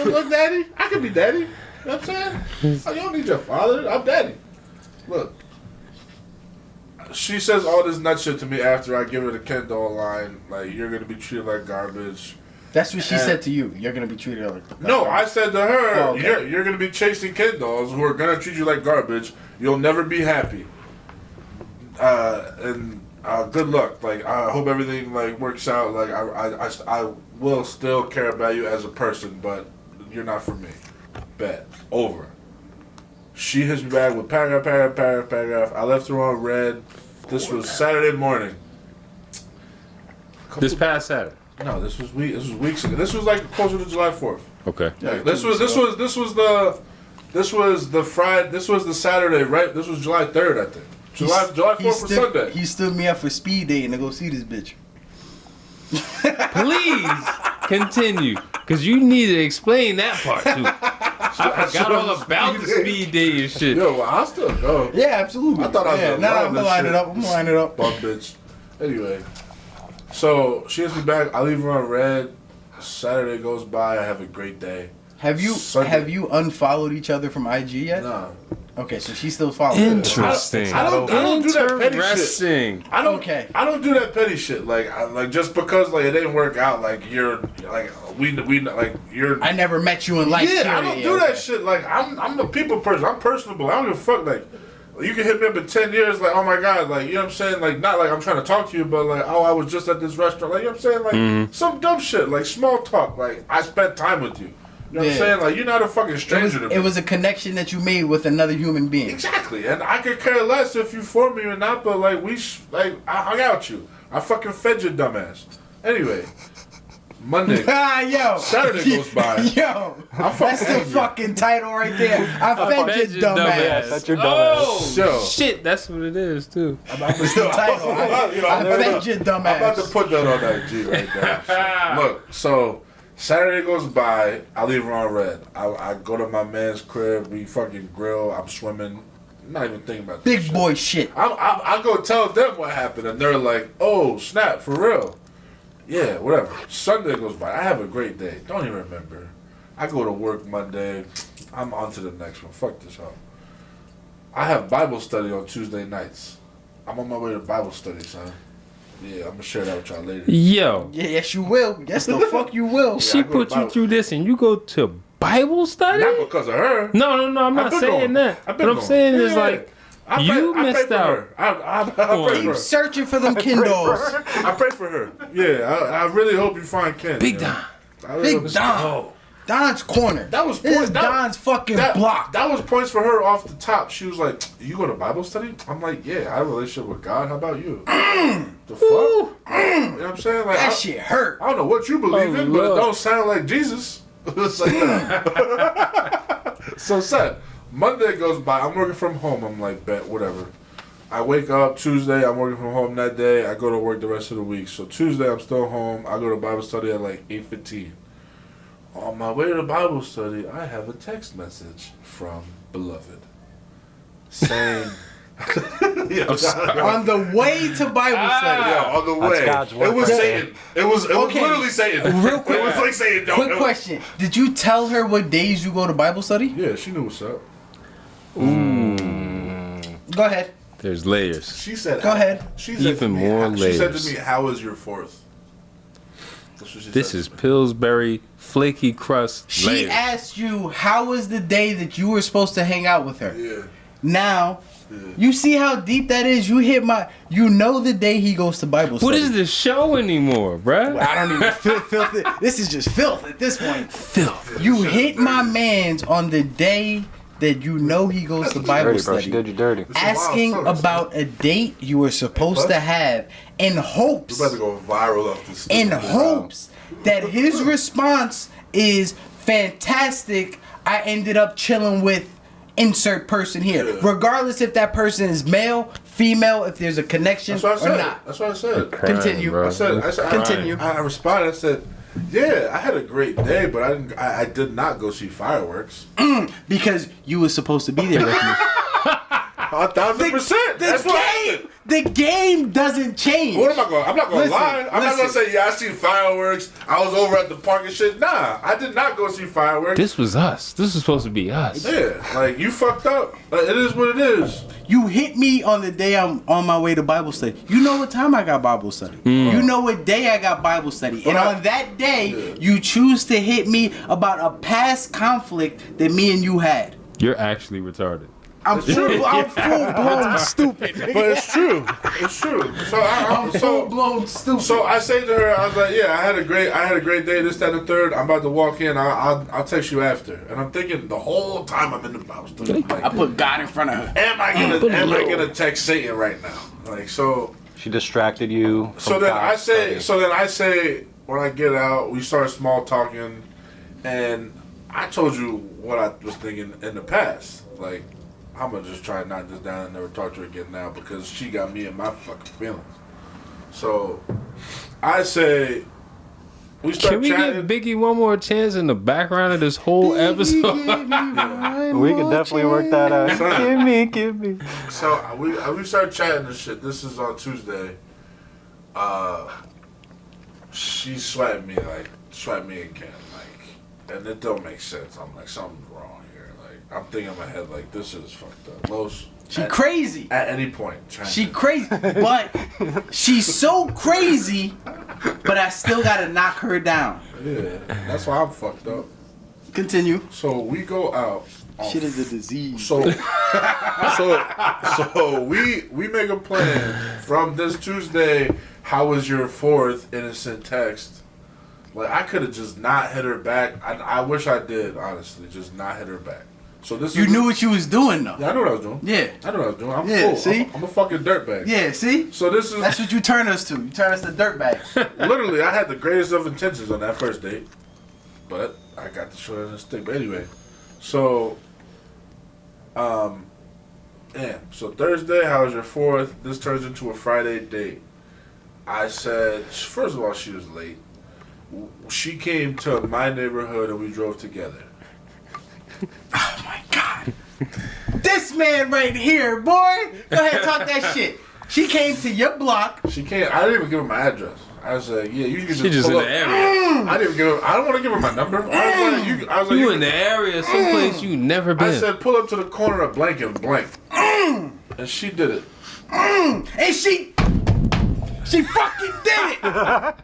look like daddy? I can be daddy. You know what I'm saying? You don't need your father. I'm daddy. Look. She says all this nut shit to me after I give her the Ken doll line. Like, you're going to be treated like garbage. That's what she said to you. You're going to be treated like garbage. No, I said to her, okay. you're going to be chasing Ken dolls who are going to treat you like garbage. You'll never be happy. Good luck. Like I hope everything like works out. Like I will still care about you as a person, but you're not for me. Bet over. She hits me back with paragraph. I left her on red. This was Saturday morning. This past Saturday. No, this was weeks ago. This was like closer to July 4th. Okay. Yeah, this was the Friday. This was the Saturday, right? This was July 3rd, I think. July 4th for Sunday. He stood me up for speed dating to go see this bitch. Please continue, because you need to explain that part too. I forgot all about the speed dating shit. Yo, well, I'll still go. Yeah, absolutely. I thought I was I'm gonna line it up. I'm gonna line it up. Bum bitch. Anyway, so she hits me back. I leave her on red. Saturday goes by. I have a great day. Have you unfollowed each other from IG yet? No. Okay, so she's still following. Interesting. I don't do that petty shit. I don't do that petty shit. Like just because like it didn't work out, like you're like we like you're. I never met you in life. Yeah, I don't do that shit. Like I'm a people person. I'm personable. I don't give a fuck. Like you can hit me up in 10 years. Like oh my god. Like you know what I'm saying. Like not like I'm trying to talk to you, but like oh I was just at this restaurant. Like you know what I'm saying. Like some dumb shit. Like small talk. Like I spent time with you. You know what I'm saying? Like, you're not a fucking stranger to me. It was a connection that you made with another human being. Exactly. And I could care less if you for me or not, but, like, I hung out with you. I fucking fed your dumb ass. Anyway, Monday. Yo. Saturday goes by. Yo. That's the fucking title right there. I fed your dumb ass. That's your dumb Oh, Yo. shit. That's what it is, too. That's the title. I fed your dumb ass. I'm about to put that on that G right there. Look, so Saturday goes by. I leave her on red. I go to my man's crib. We fucking grill. I'm swimming. I'm not even thinking about this Big boy shit. I go tell them what happened, and they're like, "Oh snap, for real." Yeah, whatever. Sunday goes by. I have a great day. Don't even remember. I go to work Monday. I'm on to the next one. Fuck this up. I have Bible study on Tuesday nights. I'm on my way to Bible study, son. Yeah, I'm gonna share that with y'all later. Yo. Yeah, yes you will. Yes the fuck you will. She put you through this and you go to Bible study? Not because of her. No, I'm not saying that. What I'm saying is like, you missed out. I pray for Keep her. searching for them Kindles. I pray for her. Yeah, I really hope you find Ken. Big Don. Big Don. Don's corner. That was This points. is Don's fucking block. That was points for her off the top. She was like, "You go to Bible study?" I'm like, "Yeah, I have a relationship with God. How about you?" The fuck? You know what I'm saying? Like That shit hurt. I don't know what you believe in, but it Lord. don't sound like Jesus. It's like that. So sad. Monday goes by. I'm working from home. I'm like, bet, whatever. I wake up Tuesday. I'm working from home that day. I go to work the rest of the week. So Tuesday, I'm still home. I go to Bible study at like 8:15. On my way to Bible study, I have a text message from Beloved saying, On the way to Bible study. "Yeah, on the way." God's word It was right Satan. It was Okay. literally Satan. Real quick. It was like Satan. Quick question. Did you tell her what days you go to Bible study? Yeah, she knew what's up. Go ahead. There's layers. She said, Go ahead. She said Even to me, more She said layers. to me, "How was your fourth?" That's what she This said is to me. Pillsbury flaky crust She layers. asked you how was the day that you were supposed to hang out with her. Yeah. Now, you see how deep that is? You hit my. You know the day he goes to Bible study. What is this show anymore, bruh? I don't even filth it. This is just filth at this point. Filth. You hit my man's on the day that you know he goes to Bible Dirty, bro. She study, did you dirty. asking Wild story, about a date you were supposed to have, in hopes, We're about to go viral off this. in hopes that his response is fantastic. I ended up chilling with insert person here, Yeah. regardless if that person is male, female, if there's a connection That's what I or said. not. That's what I said. Continue. Bro. I said. Continue. I responded. I said, "Yeah, I had a great day, but I did not go see fireworks. Because you was supposed to be there with me. 1,000%. That's what happened. The game doesn't change. What am I going? I'm not going to Listen, lie. I'm not going to listen. say, yeah, I seen fireworks. I was over at the park and shit. Nah, I did not go see fireworks. This was us. This was supposed to be us. Yeah, like you fucked up. Like, it is what it is. You hit me on the day I'm on my way to Bible study. You know what time I got Bible study. You know what day I got Bible study. And on that day, you choose to hit me about a past conflict that me and you had. You're actually retarded. I'm full blown stupid. But it's true. It's true. So I'm full blown stupid. So I say to her, I was like, "Yeah, I had a great day. This, that, and the third. I'm about to walk in. I'll text you after." And I'm thinking the whole time I'm in the Bible study, I'm like, I put God in front of her. am I gonna text Satan right now? Like so. She distracted you. So then I say when I get out, we start small talking, and I told you what I was thinking in the past. Like, I'm gonna just try and knock this down and never talk to her again now because she got me in my fucking feelings. So I say we start Can we chatting. give Biggie one more chance in the background of this whole episode? We can definitely work that out. Give me. So we start chatting and shit. This is on Tuesday. She swiped me again, like, and it don't make sense. I'm like, something's wrong here. Like, I'm thinking in my head, like, this is fucked up. Los, She crazy. at any point. She crazy. But she's so crazy, but I still gotta knock her down. Yeah, that's why I'm fucked up. Continue. So we go out. Shit is a disease. So we make a plan from this Tuesday. How was your fourth innocent text? Like, I could have just not hit her back. I wish I did, honestly, just not hit her back. So this you knew what you was doing though. Yeah, I knew what I was doing. Yeah. I knew what I was doing. I'm full. See? I'm a fucking dirtbag. Yeah, see? So this is... That's what you turn us to. You turn us to dirtbags. Literally, I had the greatest of intentions on that first date. But I got the short end of the stick. But anyway. So... So Thursday, how was your 4th? This turns into a Friday date. I said... First of all, she was late. She came to my neighborhood and we drove together. Oh my God. This man right here, boy. Go ahead, talk that shit. She came to your block. She came. I didn't even give her my address. I was like, yeah, you can just. She just in pull the up. area. I didn't give her. I don't want to give her my number. I was like, You in the area, someplace you never been. I said, pull up to the corner of blank and blank, and she did it. And she fucking did it.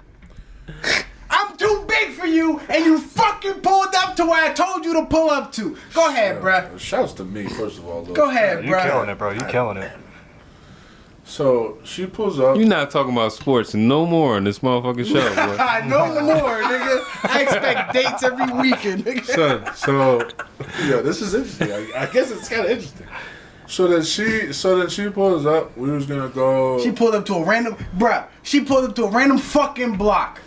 I'm too big for you, and you fucking pulled up to where I told you to pull up to. Go ahead, bruh. Shouts to me, first of all. Though. Go ahead, You bruh. killing it, bro. You killing it. So she pulls up. You're not talking about sports no more on this motherfucking show, bro. No more, nigga. I expect dates every weekend, nigga. So yeah, this is interesting. I guess it's kind of interesting. So then she pulls up. We was gonna go. She pulled up to a random, bruh. She pulled up to a random fucking block.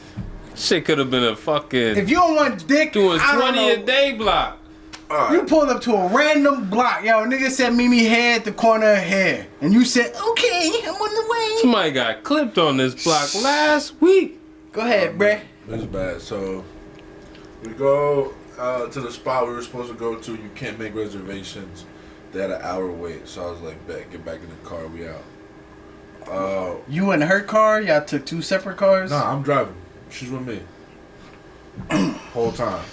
Shit could have been a fucking If you don't want dick, doing I don't 20 know. a day block. You pulled up to a random block. Yo, nigga said meet me here at the corner of here. And you said, okay, I'm on the way. Somebody got clipped on this block last week. Go ahead, bruh. It's bad. So we go to the spot we were supposed to go to. You can't make reservations. They had an hour wait. So I was like, bet, get back in the car. We out. You in her car? Y'all took two separate cars? Nah, I'm driving. She's with me. Whole time.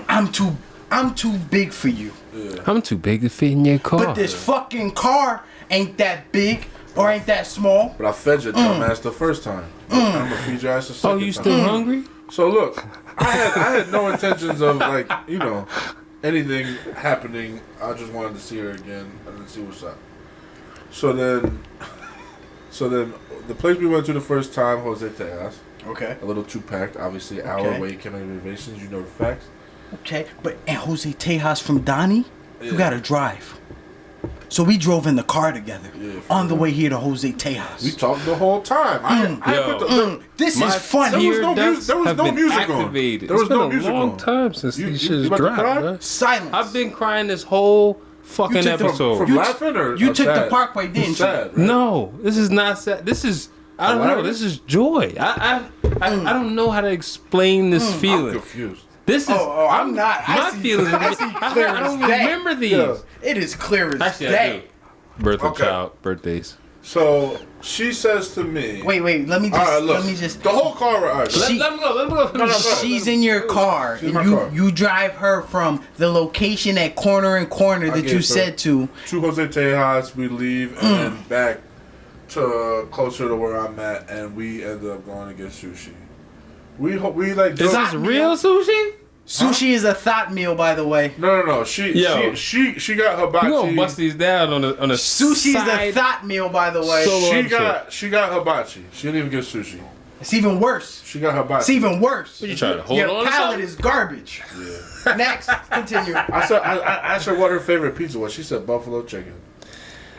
I'm too big for you. Yeah. I'm too big to fit in your car. But this fucking car ain't that big or ain't that small. But I fed your dumbass the first time. I'm gonna feed your ass the second time. Oh, you still hungry? So look, I had no intentions of like, anything happening. I just wanted to see her again and then see what's up. So then the place we went to the first time, Jose Tejas. Okay. A little too packed, obviously. Hour wait, can't make reservations. You know the facts. Okay, but and Jose Tejas from Donnie, Yeah. you gotta drive. So we drove in the car together on the way here to Jose Tejas. We talked the whole time. This is funny. Ear ducts there was have no been music activated. on. There was It's been no a music long on. time since these you shits about to dropped, cry? bro. Silence. I've been crying this whole fucking episode. From laughing or you took the sad? Parkway, didn't you? Sad, right? No, this is not sad. This is I don't know. Hilarious? This is joy. I don't know how to explain this I'm feeling. confused. This is I'm not. my feelings. I see clear I don't as day. remember these. Yeah. It is clear as Actually, I day. do. Birth of Okay. child, birthdays. So she says to me, Wait. Let me just. all right, look, let me just. the whole car ride. Let me go. Let me go. No, She's in your car, She's in and my car. you drive her from the location at corner and corner that gave you her- said to. To Jose Tejas, we leave and then back to closer to where I'm at, and we ended up going to get sushi. We like. Is this real sushi? Sushi is a thought meal, by the way. No. She got hibachi. You gonna bust these down on a Sushi is a side. thought meal, by the way. Solo She got hibachi. She didn't even get sushi. It's even worse. She got hibachi. It's even worse. You trying to hold Your on to palate something? is garbage. Yeah. Next, continue. I asked her what her favorite pizza was. She said buffalo chicken.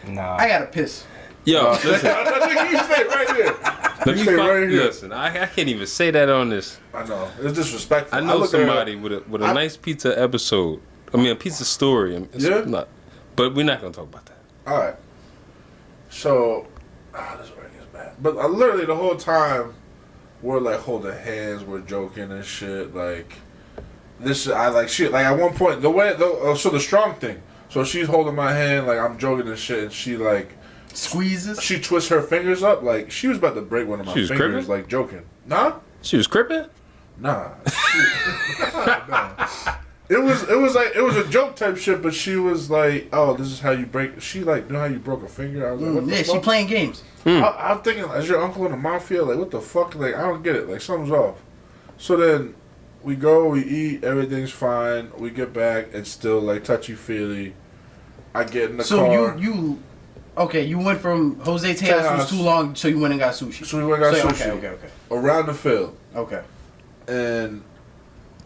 Nah. I gotta piss. Yo, listen. You stay right here. Let me stay right here. listen. I can't even say that on this. I know it's disrespectful. I know look at her- somebody with a nice pizza episode. I mean, a pizza story. It's Yeah? not, but we're not gonna talk about that. All right. So, this writing is bad. But literally the whole time, we're like holding hands, we're joking and shit. Like this, I like shit. Like at one point, so the strong thing. So she's holding my hand, like I'm joking and shit, and she like Squeezes. she twists her fingers up, like she was about to break one of my She was fingers, crippin'? like joking. Nah, She was crippin'? nah. Nah. It was a joke type shit, but she was like, "Oh, this is how you break." She like knew how you broke a finger. I was like, "What the Yeah, fuck?" she playing games. I'm thinking, is your uncle in the mafia? Like, what the fuck? Like, I don't get it. Like, something's off. So then, we go, we eat, everything's fine. We get back, it's still like touchy feely. I get in the car. Okay, you went from Jose Tejas was too long, so you went and got sushi. So we went and got sushi. Okay. Around the field, Okay. and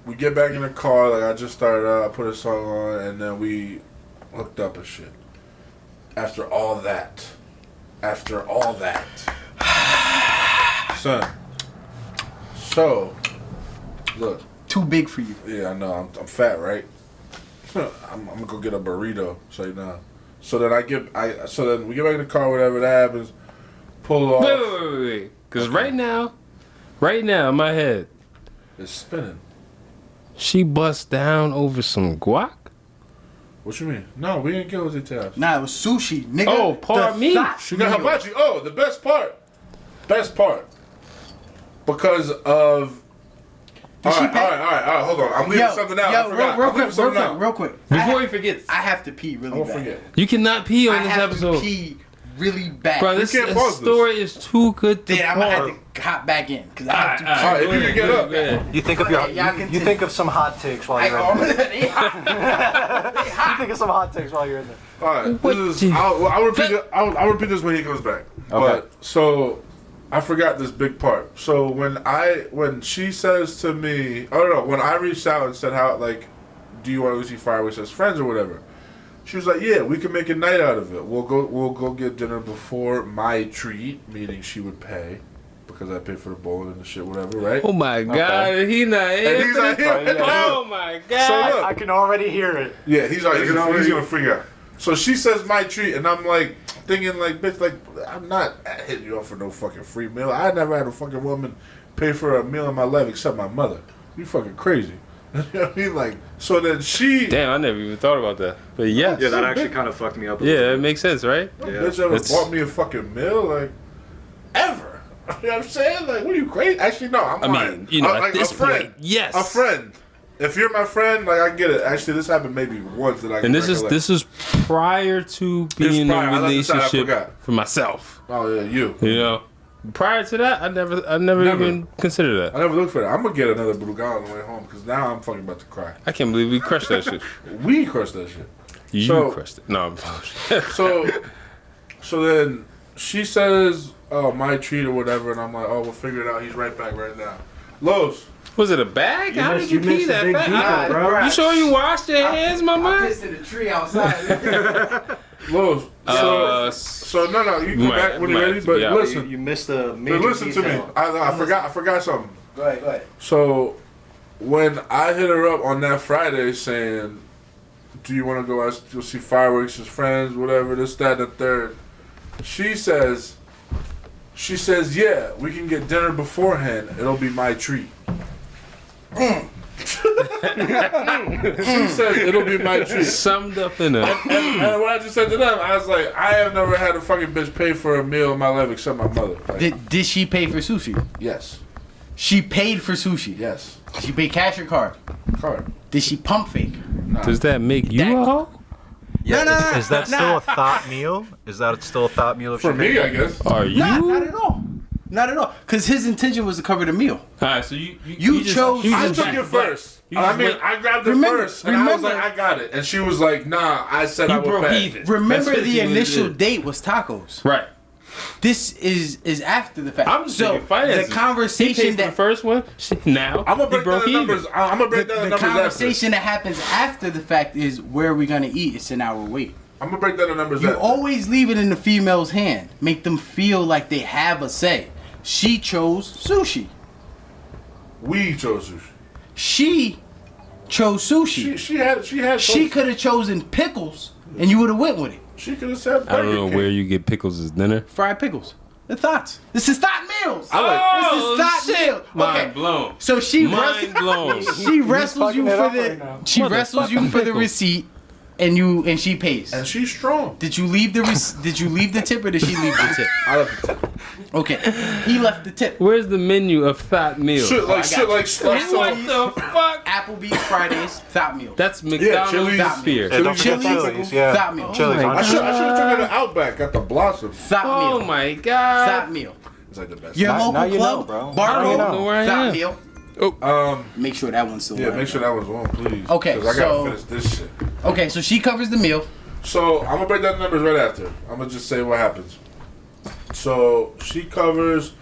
we get back in the car. Like, I just started up, I put a song on, and then hooked up and shit. After all that. Son. So, look. Too big for you. Yeah, I know. I'm fat, right? I'm gonna go get a burrito. So you know. So then so then we get back in the car, whatever that happens. Pull off. Wait. Because right now, in my head, it's spinning. She bust down over some guac? What you mean? No, we didn't get those details. Nah, it was sushi, nigga. Oh, pardon me. She got hibachi. Oh, the best part. Because of... All right, hold on. I'm leaving something out. I forgot. Real quick. Before he forgets. I have to pee really bad. Forget. You cannot pee on I this have episode. to pee really bad. Bro, this story is too good to Then I'm pause. gonna have to hop back in because I have to pee. All right, if you can get up. You think of you think of some hot takes while you're in there. You think of some hot takes while you're in there. All right, I'll repeat this when he comes back. Okay. But so I forgot this big part. So when she says to me, when I reached out and said how do you want to see fireworks as friends or whatever? She was like, yeah, we can make a night out of it. We'll go get dinner before my treat, meaning she would pay because I paid for the bowling and the shit, whatever, right? Oh my God, he not here. He's not here. Oh my God. So look, I can already hear it. yeah, he's gonna freak out. So she says my treat, and I'm like thinking bitch, I'm not hitting you up for no fucking free meal. I never had a fucking woman pay for a meal in my life except my mother. You fucking crazy. You know what I mean? So then she... Damn, I never even thought about that. But yes. Yeah, that actually kind of fucked me up a Yeah, little it bit. makes sense, right? No bitch ever bought me a fucking meal, ever. You know what I'm saying? What are you, crazy? Actually, no, I'm lying. At this point, yes. A friend. If you're my friend, I get it. Actually, this happened maybe once that I can recollect. This is prior to being in a relationship for myself. Oh, yeah, you. You know? Prior to that, I never even considered that. I never looked for that. I'm gonna get another Brugal on the way home because now I'm fucking about to cry. I can't believe we crushed that shit. We crushed that shit. You crushed it. No, I'm So then she says, "Oh, my treat or whatever," and I'm like, "Oh, we'll figure it out. He's right back right now." Los. Was it a bag? How did you pee that fast? bro. You sure you washed your hands, my man? I pissed in a tree outside. Los. So no, you come back when you're ready. But listen, You missed a major listen to me. detail. I forgot something. Go ahead. So when I hit her up on that Friday saying, "Do you want to go see fireworks as friends, whatever, this, that, and the third," she says, "Yeah, we can get dinner beforehand. It'll be my treat." She said it'll be my treat. Summed up in a. And what I just said to them, I was like, I have never had a fucking bitch pay for a meal in my life except my mother. Did she pay for sushi? Yes. She paid for sushi. Yes. Did she pay cash or card? Card. Did she pump fake? Does that make you a hoe? Yeah, is that still a thought meal? Is that still a thought meal? For me, I guess. Are you? Not at all. Not at all. Because his intention was to cover the meal. Alright, so you chose- I took it first. I grabbed it first, and I was like, I got it. And she was like, nah, I said I would pay. Remember the initial date was tacos. Right. This is after the fact. I'm just saying finances. The conversation the first one, now I'm gonna break down the even. numbers. I'm gonna break down the numbers conversation that happens after the fact is where are we gonna eat? It's an hour wait. I'm gonna break down the numbers. You always leave it in the female's hand. Make them feel like they have a say. She chose sushi. We chose sushi. She chose sushi. She could have chosen pickles, and you would have went with it. She could have said. I don't know where you get pickles as dinner. Fried pickles. The thoughts. This is thought meals. Oh, this is thought meals. Mind blown. So she Mind blown. She wrestles you for the Motherfucking the pickles. receipt, and she pays. And she's strong. Did you leave the Did you leave the tip or did she leave the tip? I left the tip. Okay, he left the tip. Where's the menu of thought meals? Shit like What the fuck? Applebee's Fridays thought meal. That's McDonald's Chili's. beer. Yeah, don't forget Chili's. Yeah. Thought meal. Chili's. I should have took her to Outback at the Blossom. Thought Oh meal. my god. Thought meal. It's like the best. Your Now local you club, know, bro. Barco, Now you know where I thought am. meal. Make sure that one's still Yeah, on. make sure that was on, please. Okay, 'Cause I gotta so- finish this shit. Okay, so she covers the meal. So I'm gonna break down the numbers right after. I'm gonna just say what happens. So she covers.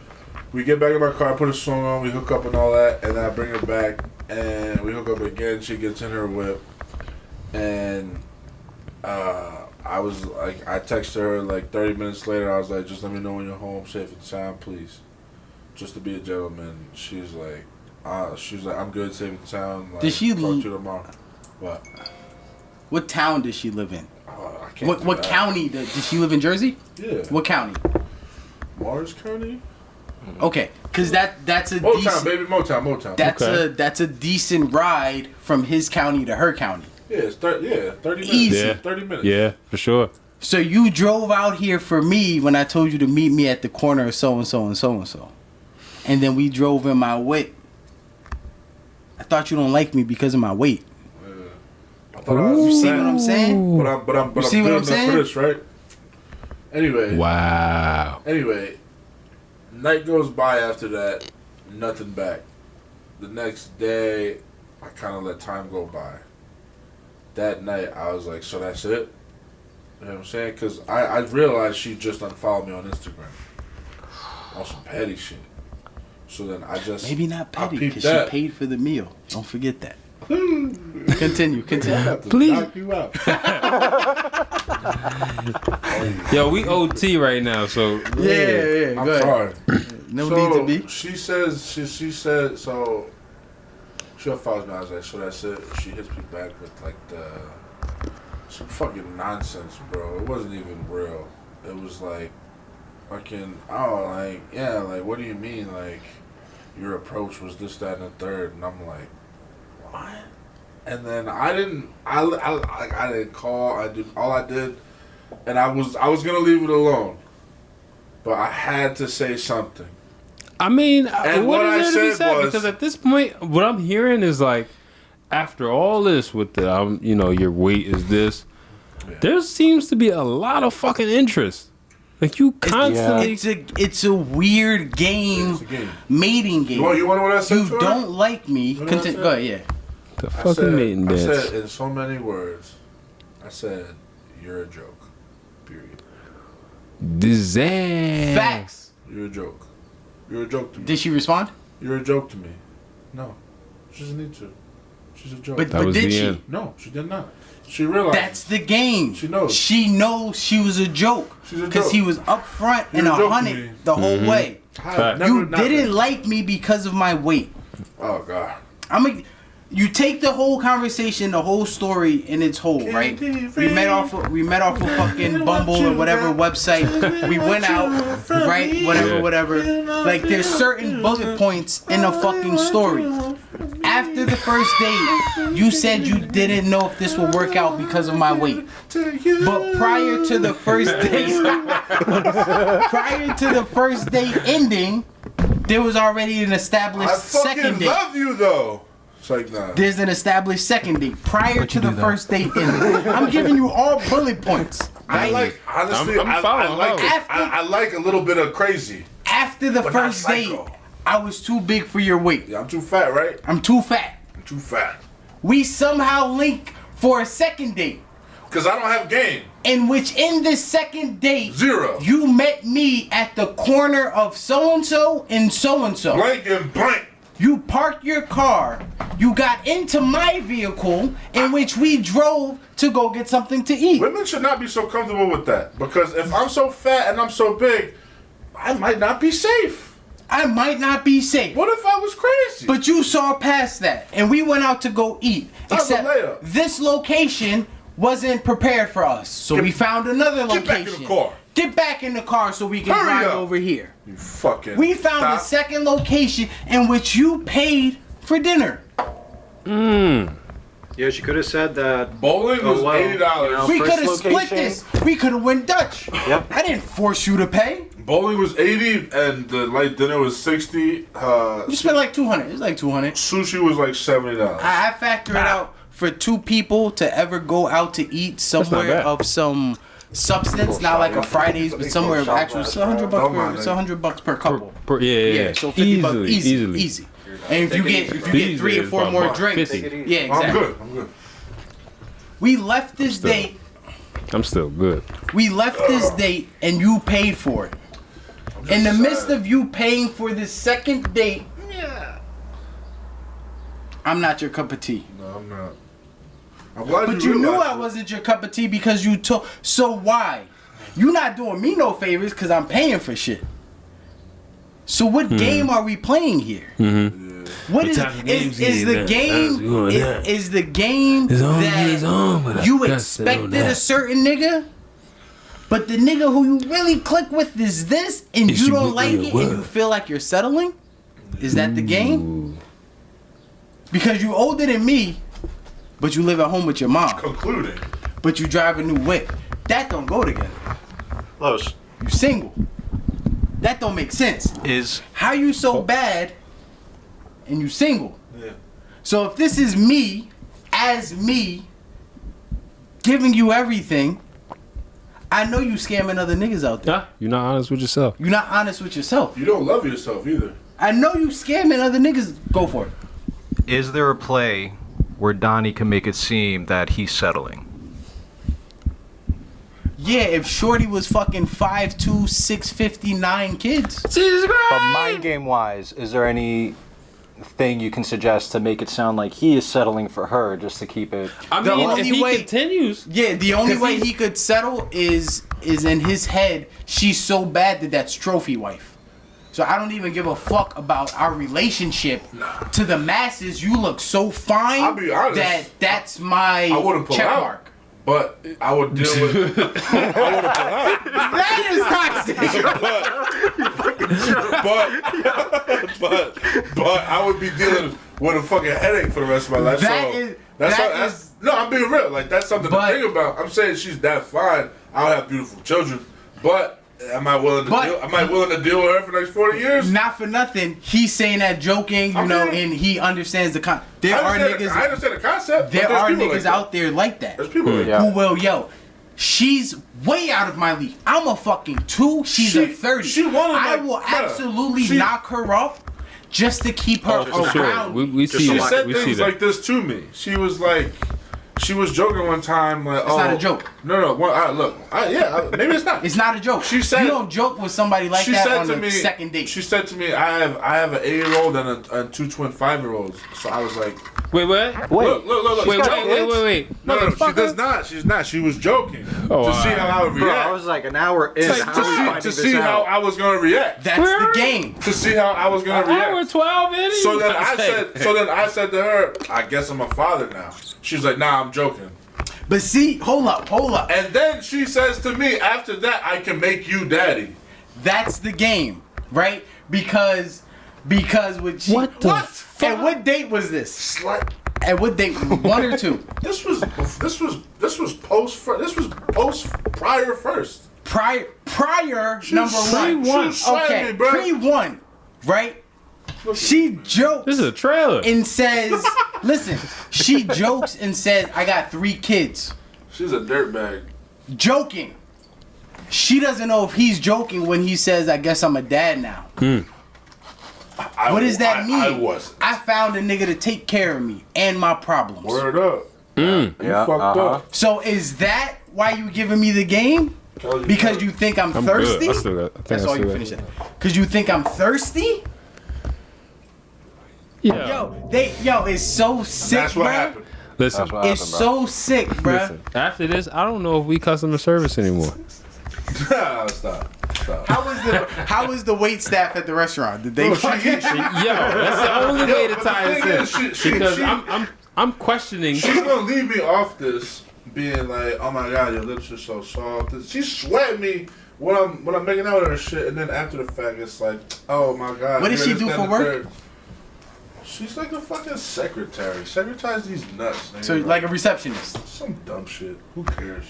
We get back in my car, put a song on, we hook up and all that, and then I bring her back, and we hook up again. She gets in her whip, and I was like, I texted her like 30 minutes later. I was like, just let me know when you're home, safe and sound, please. Just to be a gentleman. She was like, I'm good, safe and sound. Like, Did she talk to you tomorrow? What? What town does she live in? I can't What county? Does she live in Jersey? Yeah. What county? Morris County. Okay, because that's a Motown, decent, baby, Motown. that's a decent ride from his county to her county. Yeah, it's 30 minutes. Easy. Yeah. 30 minutes. Yeah, for sure. So you drove out here for me when I told you to meet me at the corner of so and so and so and so, and then we drove in my weight. I thought you don't like me because of my weight. I thought I was You see what I'm saying? But I'm You see what good I'm enough saying? for this, right? Anyway. Wow. Anyway, night goes by after that, nothing back. The next day, I kind of let time go by. That night, I was like, so that's it? You know what I'm saying? Because I realized she just unfollowed me on Instagram. On some petty shit. So then I just... Maybe not petty peeped because she that. paid for the meal. Don't forget that. Continue. Please. Knock you out. Yo, we OT right now, so Yeah. I'm Go ahead. sorry. No So, need to be. She says, she said, so she unfollows me. I was like, so that's it. She hits me back with like some fucking nonsense, bro. It wasn't even real. It was like fucking, what do you mean? Like, your approach was this, that, and the third. And I'm like, what? And then I didn't call. I did all I did, and I was gonna leave it alone, but I had to say something. I mean, And what what is I there to be said said? was- Because at this point, what I'm hearing is like, after all this with the, your weight is this, there seems to be a lot of fucking interest. Like you constantly. It's a weird game, It's a game. mating game. You want what I said You to her? don't like me. know what I said? Go ahead, yeah. The I fucking mating I dance. said in so many words, I said, you're a joke. Period. Disaster. Facts. You're a joke. You're a joke to me. Did she respond? You're a joke to me. No. She doesn't need to. She's a joke. But That was did the she? end. No, she did not. She realized. That's the game. She knows. She knows she was a joke. She's a Because joke. he was upfront You're and a joke to 100 me. the whole way. I've never You not didn't been. like me because of my weight. Oh, God. You take the whole conversation, the whole story in its whole, right? We met off of fucking Bumble or whatever website. We went out, right? Whatever. Like there's certain bullet points in a fucking story. After the first date, you said you didn't know if this would work out because of my weight. But prior to the first date ending, there was already an established I second fucking date. love you, though. It's like, nah. There's an established second date prior to the first date ending. I'm giving you all bullet points. I like, honestly, I'm following. I like a little bit of crazy. After the But not first date, psycho. I was too big for your weight. Yeah, I'm too fat, right? I'm too fat. I'm too fat. We somehow link for a second date, Because I don't have game. in which in this second date, 0. you met me at the corner of so-and-so and so-and-so. Blank and blank. You parked your car. You got into my vehicle in which we drove to go get something to eat. Women should not be so comfortable with that. Because if I'm so fat and I'm so big, I might not be safe. I might not be safe. What if I was crazy? But you saw past that, and we went out to go eat. That was a Except layup. this location wasn't prepared for us, so we found another location. Get back in the car. Get back in the car so we can Hurry drive up. over here. You fucking. We found a stop. second location in which you paid for dinner. Yeah, she could have said that. Bowling was well, $80. you know. We First could have split location. this. We could have went Dutch. Yep. I didn't force you to pay. Bowling was $80 and the light dinner was $60. You spent like $200. It's like $200. Sushi was like $70. I factor it out for two people to ever go out to eat somewhere bad. of some substance, not like a Fridays, but somewhere of actual. It's $100 Don't mind per. It's it. $100 per couple. Yeah. So $50 Easily. easy. And if you get These 3 or days, 4 about more $1.50. drinks, Take it easy. yeah, exactly. I'm good. I'm good. We left this Still. date. I'm still good. We left this date, and you paid for it. In the midst of you paying for this second date, I'm not your cup of tea. No, I'm not. I'm glad But you knew I it. wasn't your cup of tea because you told. So why? You not doing me no favors because I'm paying for shit. So what game are we playing here? What is the game? Is the game that you expected a certain nigga, but the nigga who you really click with is this, and you don't like it, and you feel like you're settling? Is that the game? Because you older than me, but you live at home with your mom. Concluding. But you drive a new whip. That don't go together. Los. You single. That don't make sense. How you so bad and you single? Yeah. So if this is me, as me, giving you everything, I know you scamming other niggas out there. Nah, you're not honest with yourself. You're not honest with yourself. You don't love yourself either. I know you scamming other niggas. Go for it. Is there a play where Donnie can make it seem that he's settling? Yeah, if Shorty was fucking 5'2", 659 kids. Jesus Christ! But mind game wise, is there any thing you can suggest to make it sound like he is settling for her just to keep it? I The mean, only if he way- continues, Yeah, the only way he could settle is in his head. She's so bad that that's trophy wife. So I don't even give a fuck about our relationship. To the masses, you look so fine I'll be honest. that that's my I wouldn't pull check out. mark. But I would deal with. I wouldn't pull out. That is toxic. But I would be dealing with a fucking headache for the rest of my life. No, I'm being real. Like that's something to think about. I'm saying she's that fine. I would have beautiful children, but am I willing to deal? Am I willing to deal with her for the next 40 years? Not for nothing. He's saying that joking, you know, and he understands the There are niggas. I understand the concept. There are niggas like out there like that. There's people like that. Who will, she's way out of my league. I'm a fucking 2. She's a 30. I will absolutely knock her up just to keep her around. We see She that. said We things see that. like this to me. She was like, she was joking one time. Like, It's not a joke. No. Maybe it's not. It's not a joke. She said you don't joke with somebody like she that said on to the me, second date. She said to me, I have an 8-year-old and 2 twin 5-year-olds. So I was like, Wait, what? look. Wait. No, she does not. She's not. She was joking to see how I would Bro, react. I was like an hour in. To see how I was gonna react. That's the game. To see how I was gonna react. Hour 12 in. So then I said to her, I guess I'm a father now. She's like, nah, I'm joking. But see, hold up. And then she says to me, after that, I can make you daddy. That's the game, right? Because with she, What the fuck? And what date was this? Slut. And what date? 1 or 2? This was post prior first. Prior number 1. Okay, pre-1, right? She jokes. This is a trailer. And says, listen, she jokes and says, I got 3 kids. She's a dirtbag. Joking. She doesn't know if he's joking when he says, I guess I'm a dad now. What does that mean? I wasn't. I found a nigga to take care of me and my problems. Word up. You fucked up. So is that why you giving me the game? Because you think I'm thirsty? Good. I still got. That's all you finish it. Because you think I'm thirsty? Yeah. Yo, it's so sick, That's what bro. happened. Listen. It's so sick, bro. Listen. After this, I don't know if we customer service anymore. Stop. How was the wait staff at the restaurant? Did they? Yo, that's the only way to tie this in. Because I'm questioning. She's gonna leave me off this being like, oh my god, your lips are so soft. She's sweating me when I'm making out with her shit, and then after the fact, it's like, oh my god. What does she do for work? She's like a fucking secretary. Secretaries these nuts. Nigga. So like a receptionist. Some dumb shit. Who cares?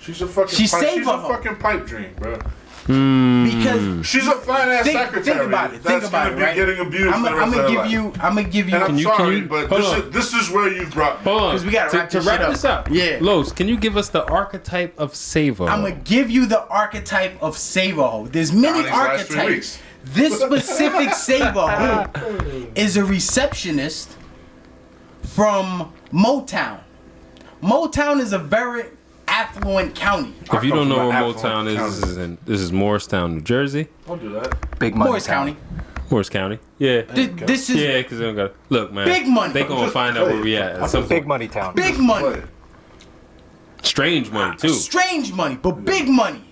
She's a fucking. She's she's a fucking pipe dream, bro. Because she's a fine ass secretary. Think about it. That's gonna be right? getting abused. I'm gonna give you. And I'm you- sorry, you- but hold this is where you brought me. Hold on. Because we gotta wrap to this wrap shit this up. Yeah. Los, can you give us the archetype of Savo? I'm gonna give you the archetype of Savo. There's many Donnie's last 3 archetypes. weeks. This specific Savo is a receptionist from Motown. Motown is a very affluent county. If you don't know where Affluent Motown is, county. this is Morristown, New Jersey. Don't do that. Big money Morris town. County. Morris County. Yeah. This is Yeah, because they don't got. Look, man. big money. They gonna find out where we at. It's a big money town. Big money. Strange money too. Strange money, but big money.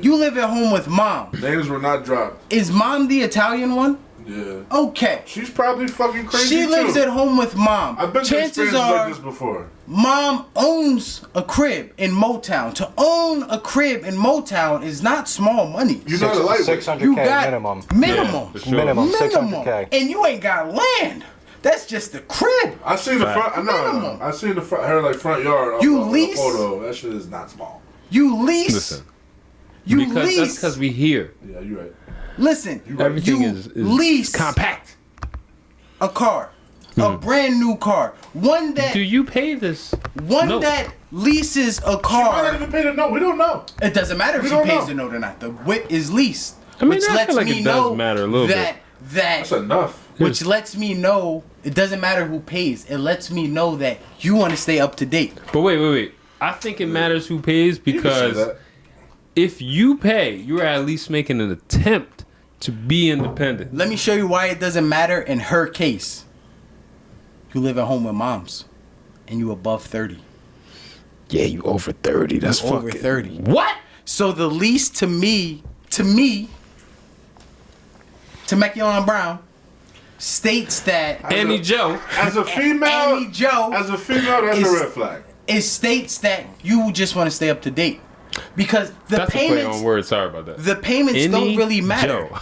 You live at home with mom. Names were not dropped. Is mom the Italian one? Yeah. Okay. She's probably fucking crazy She lives too. at home with mom. I've been to Chances experiences are, like this before. mom owns a crib in Motown. To own a crib in Motown is not small money. You're not a lightweight. 600K You got minimum. Minimum. Yeah, for sure. Minimum 600K. And you ain't got land. That's just the crib. I seen the Fact. front. No, I seen the front. Her like front yard. You of the lease? photo. That shit is not small. You lease. Listen. You Because that's lease. because we here. Yeah, you're right. Listen. Everything you is lease compact. a car, a brand new car, one that Do you pay this? No. that leases a She might not car. even pay the note. We don't know. It doesn't matter if We she don't pays know. the note or not. The whip is leased, I mean, which I lets feel like me it does know matter a little that That's enough. which lets me know it doesn't matter who pays. It lets me know that you want to stay up to date. But wait. I think it matters who pays You can say because that. if you pay, you're at least making an attempt to be independent. Let me show you why it doesn't matter in her case. You live at home with moms, and you above 30. Yeah, you over 30. That's You over fucking 30. What? So the least to Mekion Brown, states that Annie Joe. As a female, Annie Joe as a female, that's is- a red flag. it states that you just want to stay up to date because the That's a play on payments words. Sorry about that. the payments don't Annie really matter. Joe.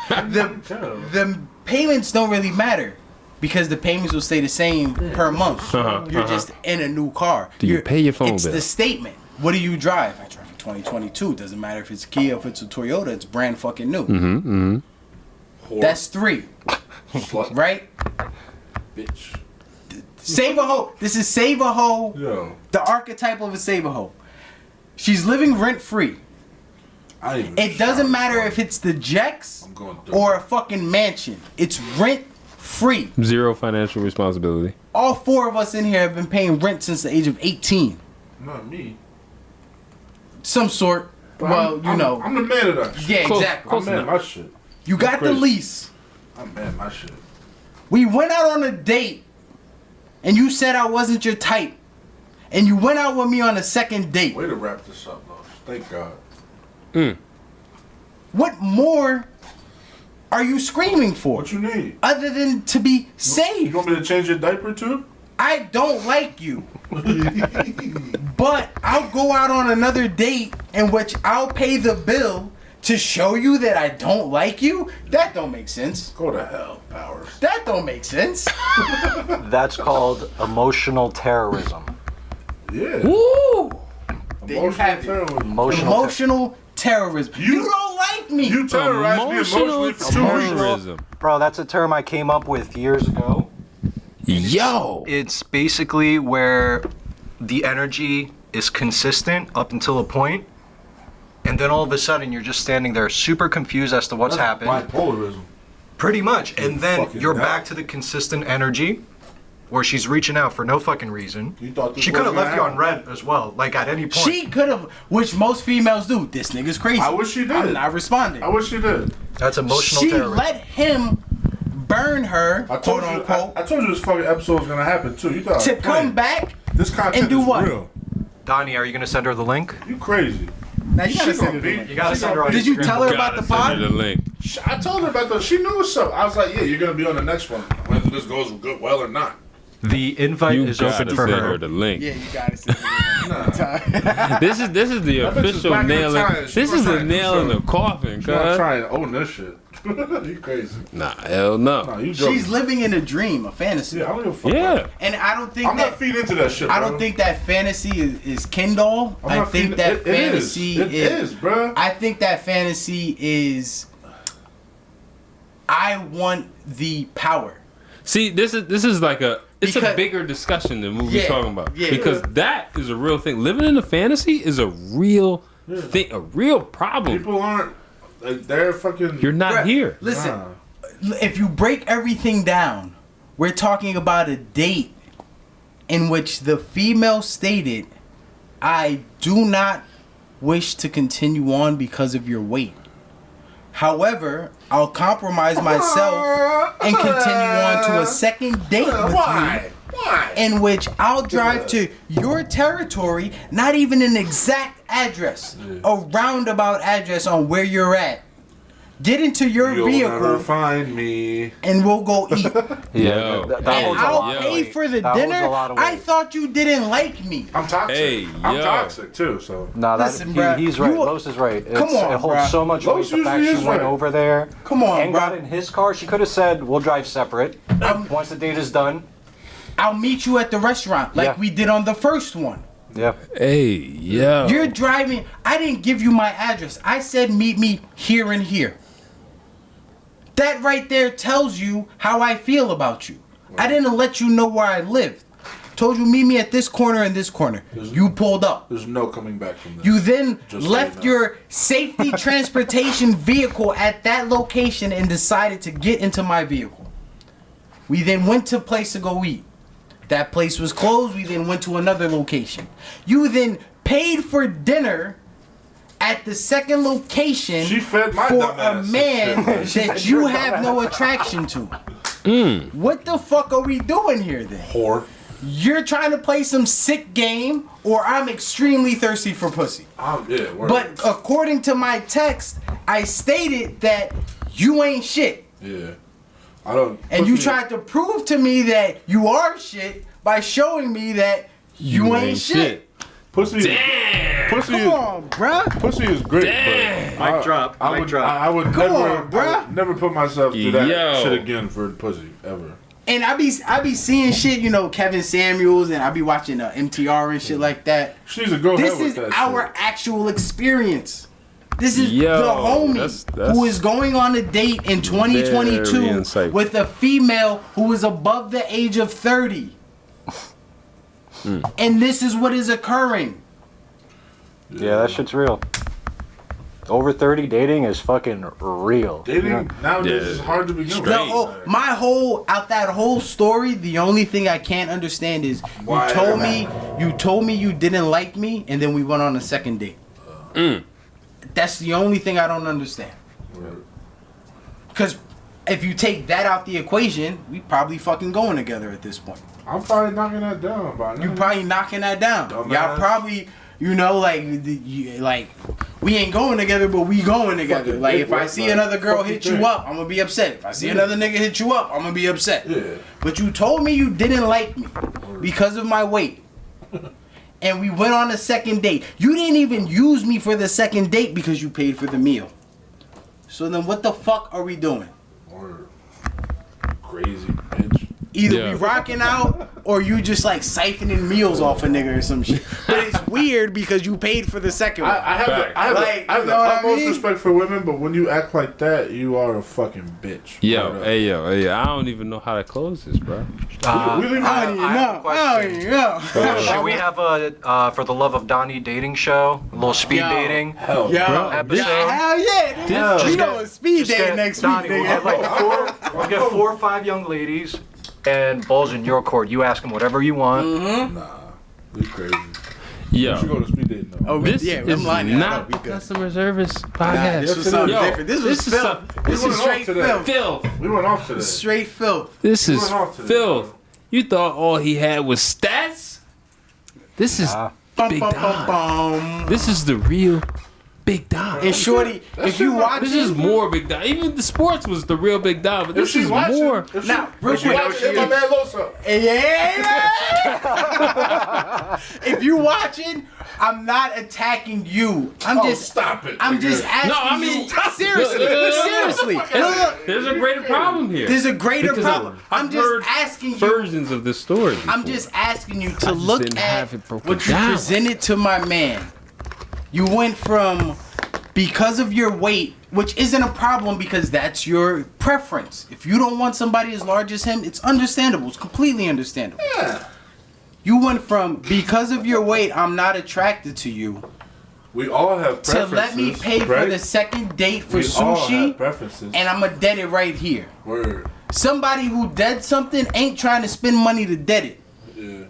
Yeah, the payments don't really matter because the payments will stay the same per month. You're just in a new car. Do you pay your phone It's bill? the statement. What do you drive? I drive a 2022. Doesn't matter if it's Kia, if it's a Toyota. It's brand fucking new. That's 3, Slut, right? bitch. Save a hoe. This is save a hoe. Yo, The archetype of a save a hoe. She's living rent free. I didn't even It doesn't shower. matter if it's the Jex I'm going through. or a fucking mansion. It's rent free. Zero financial responsibility. All 4 of us in here have been paying rent since the age of 18. Not me. Some sort. Well, you know. I'm the man of that shit. Yeah, Close- exactly. close I'm man enough. my shit. You got the crazy. lease. I'm man my shit. We went out on a date, and you said I wasn't your type. And you went out with me on a second date. Way to wrap this up, though. Thank God. What more are you screaming for? What you need? Other than to be You saved. want me to change your diaper too? I don't like you. But I'll go out on another date in which I'll pay the bill to show you that I don't like you? That don't make sense. Go to hell, Powers. That don't make sense. That's called emotional terrorism. Yeah. Woo! There you Emotional have it. terrorism. Emotional terrorism. You don't like me. You terrorized me emotionally for 2 weeks. terrorism. Bro, that's a term I came up with years ago. Yo. It's basically where the energy is consistent up until a point, and then all of a sudden you're just standing there super confused as to what's happened. Bipolarism. Pretty much. And then fucking you're nut. back to the consistent energy where she's reaching out for no fucking reason. You thought this She could have was left gonna you on red as well, like at any point. She could have, which most females do. This nigga's crazy. I wish she did. I'm not responding. I wish she did. That's emotional She terrorism. let him burn her, I told quote you. unquote, I told you this fucking episode was gonna happen too. You thought I was to playing. come back. This content and do is what? real. Donnie, are you gonna send her the link? You crazy? Now you gotta She send gonna her be. the link. You gotta send her on Did you Instagram. tell her about the pod? The link. I told her about the. She knew what's up. I was like, yeah, you're gonna be on the next one, whether this goes good, well or not. The invite You is gotta open for send her her. the link. Yeah, you gotta send her. This is the That bitch is official back in the nail. time. She This was is the trying to do nail in the something. coffin, You wanna cuz. try and own this shit? You crazy? Nah, hell no. Nah, you joking. She's living in a dream, a fantasy. Yeah, I don't give a fuck. Yeah. And I don't think I'm that not feeding into that shit. I Bro. don't think that fantasy is Kindle. I'm I not think feeding- that it fantasy It is, bro. I think that fantasy is I want the power. See, this is like a it's a Because- bigger discussion than what we're Yeah, talking about. yeah. Because that is a real thing. Living in a fantasy is a real thing, a real problem. People aren't like they're fucking. You're not Bruh, here. Listen, Nah. if you break everything down, we're talking about a date in which the female stated, I do not wish to continue on because of your weight. However, I'll compromise myself and continue on to a second date with you. Why? In which I'll drive to your territory, not even an exact address, a roundabout address on where you're at. Get into your vehicle. You'll never find me. And we'll go eat. Yeah. And I'll pay for the dinner. I thought you didn't like me. I'm toxic. Hey, I'm toxic too, so. No, listen, he's right. Los is right. Come on, it holds so much weight. The fact she went over there. Come on, and got in his car. She could have said, we'll drive separate. Once the date is done. I'll meet you at the restaurant like we did on the first one. Yeah. Hey, yeah. You're driving. I didn't give you my address. I said meet me here and here. That right there tells you how I feel about you. I didn't let you know where I lived. Told you meet me at this corner and this corner. You pulled up. There's no coming back from this. You then left your safety transportation vehicle at that location and decided to get into my vehicle. We then went to a place to go eat. That place was closed. We then went to another location. You then paid for dinner at the second location for a man that you have no attraction to. What the fuck are we doing here then? Whore. You're trying to play some sick game, or I'm extremely thirsty for pussy. But according to my text, I stated that you ain't shit. Yeah. I don't. And you tried to prove to me that you are shit by showing me that you ain't shit. Pussy. Damn. Pussy. Come on, bruh. Pussy is great. Damn. But Mic drop. I would never put myself through that shit again for pussy ever. And I be seeing shit, you know, Kevin Samuels, and I be watching MTR and shit like that. She's a go ahead This with is that our shit. actual experience. This is the homie who is going on a date in 2022 with a female who is above the age of 30. And this is what is occurring. Yeah, that shit's real. Over 30 dating is fucking real. Dating nowadays is hard to begin with. That whole story, the only thing I can't understand is you told me you didn't like me, and then we went on a second date. That's the only thing I don't understand. Because if you take that out the equation, we probably fucking going together at this point. I'm probably knocking that down by now. You probably knocking that down. Y'all probably, you know, like we ain't going together, but we going together. Like if I see another girl hit you up, I'm gonna be upset. If I see another nigga hit you up, I'm gonna be upset. Yeah. But you told me you didn't like me because of my weight. And we went on a second date. You didn't even use me for the second date because you paid for the meal. So then what the fuck are we doing? Or crazy bitch. Either we rocking out or you just like siphoning meals off a nigga or some shit. But it's weird because you paid for the second one. I have the utmost respect for women, but when you act like that, you are a fucking bitch. Yo, I don't even know how to close this, bro. I don't even know. Should we have a For the Love of Donnie dating show? A little speed dating episode? Hell yeah. We going speed dating next week, nigga. We'll get 4 or 5 young ladies. And balls in your court. You ask them whatever you want. Nah, we crazy. Yo, we should go to speed dating though. This is not customer service podcast. This was something different. This was filth. This is straight filth. We went off today. Straight filth. This is filth. You thought all he had was stats? This is Big Don. This is the real Big Don. And shorty, if you watch this is more Big Don. Even the sports was the real Big Don, but this is more. Now, real quick, if you watching, I'm not attacking you. I'm just stop it. I'm just asking. No, I mean seriously. There's a greater problem here. There's a greater problem. I'm just asking you versions of this story. I'm just asking you to look at what you presented to my man. You went from, because of your weight, which isn't a problem because that's your preference. If you don't want somebody as large as him, it's understandable. It's completely understandable. Yeah. You went from, because of your weight, I'm not attracted to you. We all have preferences. To let me pay for the second date for sushi, and I'm going to dead it right here. Word. Somebody who dead something ain't trying to spend money to dead it. Yeah.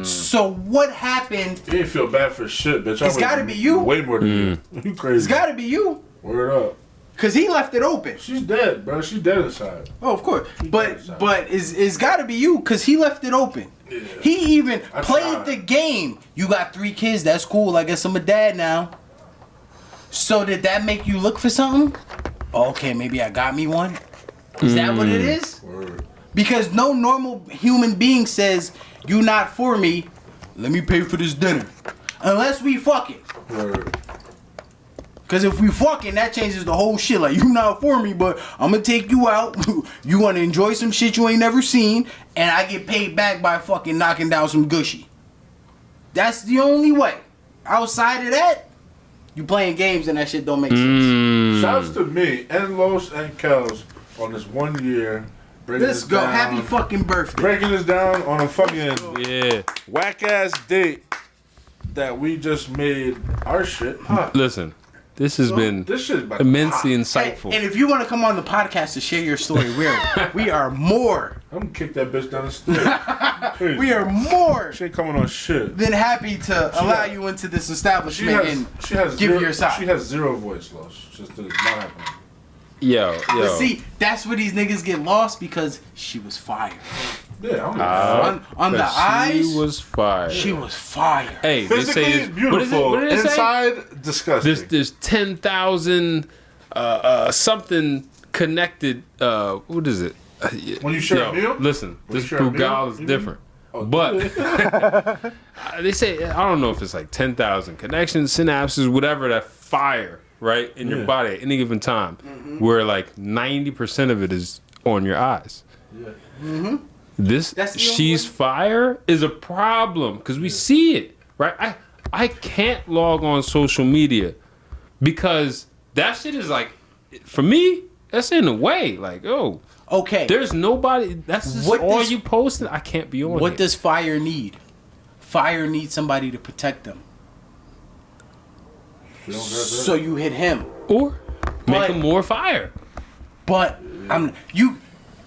So what happened? You didn't feel bad for shit, bitch. It's gotta be you. Way more than you. You crazy. It's gotta be you. Word up. Cause he left it open. She's dead, bro. She's dead inside. Oh, of course. But it's got to be you, cause he left it open. Yeah. He even played the game. You got 3 kids. That's cool. I guess I'm a dad now. So did that make you look for something? Okay, maybe I got me one. Is that what it is? Word. Because no normal human being says, "You not for me. Let me pay for this dinner." Unless we fucking. Word. Cause if we fucking, that changes the whole shit. Like, you not for me, but I'm gonna take you out. You wanna enjoy some shit you ain't never seen, and I get paid back by fucking knocking down some gushy. That's the only way. Outside of that, you playing games and that shit don't make sense. Shouts to me and Los and Kels on this 1 year. Let's go. Down, happy fucking birthday. Breaking this down on a fucking whack ass date that we just made our shit. Huh. Listen. This has been immensely insightful. And if you want to come on the podcast to share your story, we are more. I'm gonna kick that bitch down the stairs. We are more. She ain't coming on shit. Than happy to allow you into this establishment and give you your side. She has zero voice loss. Just that it's not happening. Yo. But see, that's where these niggas get lost because she was fire. Yeah, on the eyes, she was fire. She was fire. Hey, physically they say beautiful. What did it inside, say? Disgusting. There's 10,000 something connected. What is it? When you share a meal. Listen, this Brugal is different. But they say, I don't know if it's like 10,000 connections, synapses, whatever, that fire right in your body at any given time, where like 90% of it is on your eyes. Yeah. She's fire is a problem because we see it, right? I can't log on social media because that shit is like, for me, that's in a way. Like, oh, okay. There's nody. That's just all you posted. I can't be on. What does fire need? Fire needs somebody to protect them. So you hit him, or make him more fire. But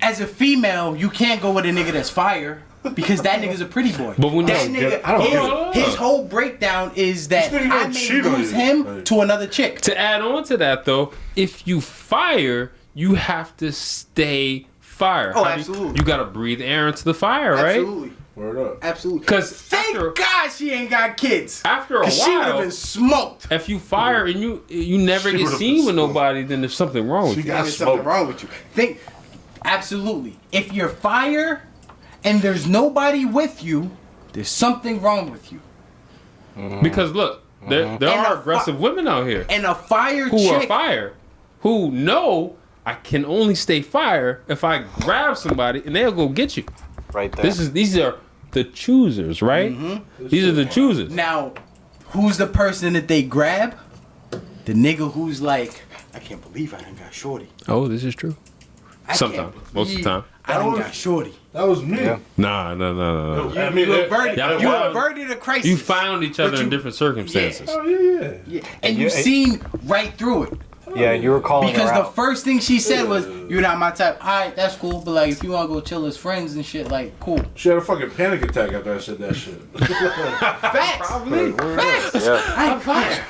as a female, you can't go with a nigga that's fire because that nigga's a pretty boy. But when that nigga, his whole breakdown is that I may lose him to another chick. To add on to that, though, if you fire, you have to stay fire. Oh, absolutely. You gotta breathe air into the fire, right? Absolutely. Word up. Absolutely. Because thank God she ain't got kids. After a while, she would have been smoked. If you fire and you never get seen with nobody, then there's something wrong with you. There's something wrong with you. Absolutely. If you're fire and there's nobody with you, there's something wrong with you. Because look, there are aggressive women out here. And a fire who chick. are fire, who know I can only stay fire if I grab somebody and they'll go get you. Right there. These are the choosers, right? These are the choosers. Now, who's the person that they grab? The nigga who's like, I can't believe I done got shorty. Oh, this is true. Sometimes, most of the time. I done got shorty. That was me. Yeah. Nah. You averted a crisis. You found each other in different circumstances. Yeah. Oh yeah. And you seen right through it. Yeah, you were calling because her the out. first thing she said was, "You're not my type." All right, that's cool, but like, if you want to go chill as friends and shit, like, cool. She had a fucking panic attack after I said that shit. Facts. Probably. Facts. Yeah. I'm fire.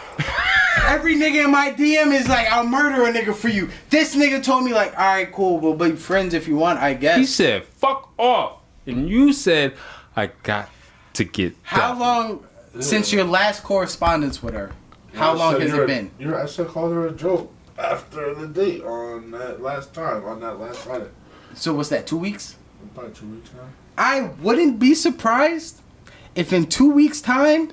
Every nigga in my DM is like, "I'll murder a nigga for you." This nigga told me like, "All right, cool, we'll be friends if you want, I guess." He said, "Fuck off," and you said, "I got to get." How long since your last correspondence with her? How long has it been? I said called her a joke after the date on that last Friday. So what's that, 2 weeks? Probably 2 weeks now. I wouldn't be surprised if in 2 weeks' time,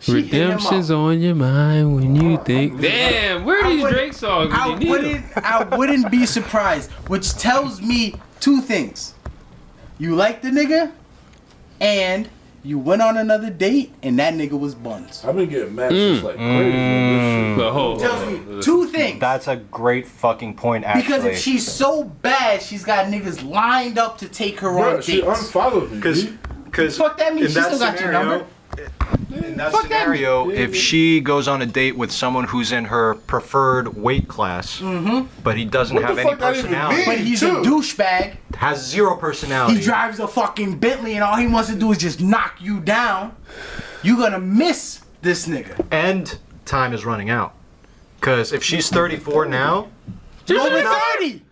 redemption's on your mind when you think. Damn, where are these Drake songs? I wouldn't be surprised, which tells me two things. You like the nigga, and you went on another date, and that nigga was buns. I've been getting mad since like crazy. Tells me two things. That's a great fucking point, actually. Because if she's so bad, she's got niggas lined up to take her on dates. She unfollowed me. Because fuck that means she still got your number. In that scenario, if she goes on a date with someone who's in her preferred weight class, but he doesn't have any personality, but he's a douchebag, has zero personality, he drives a fucking Bentley and all he wants to do is just knock you down, you're gonna miss this nigga. and time is running out. Because if she's 34 now, You're over 30.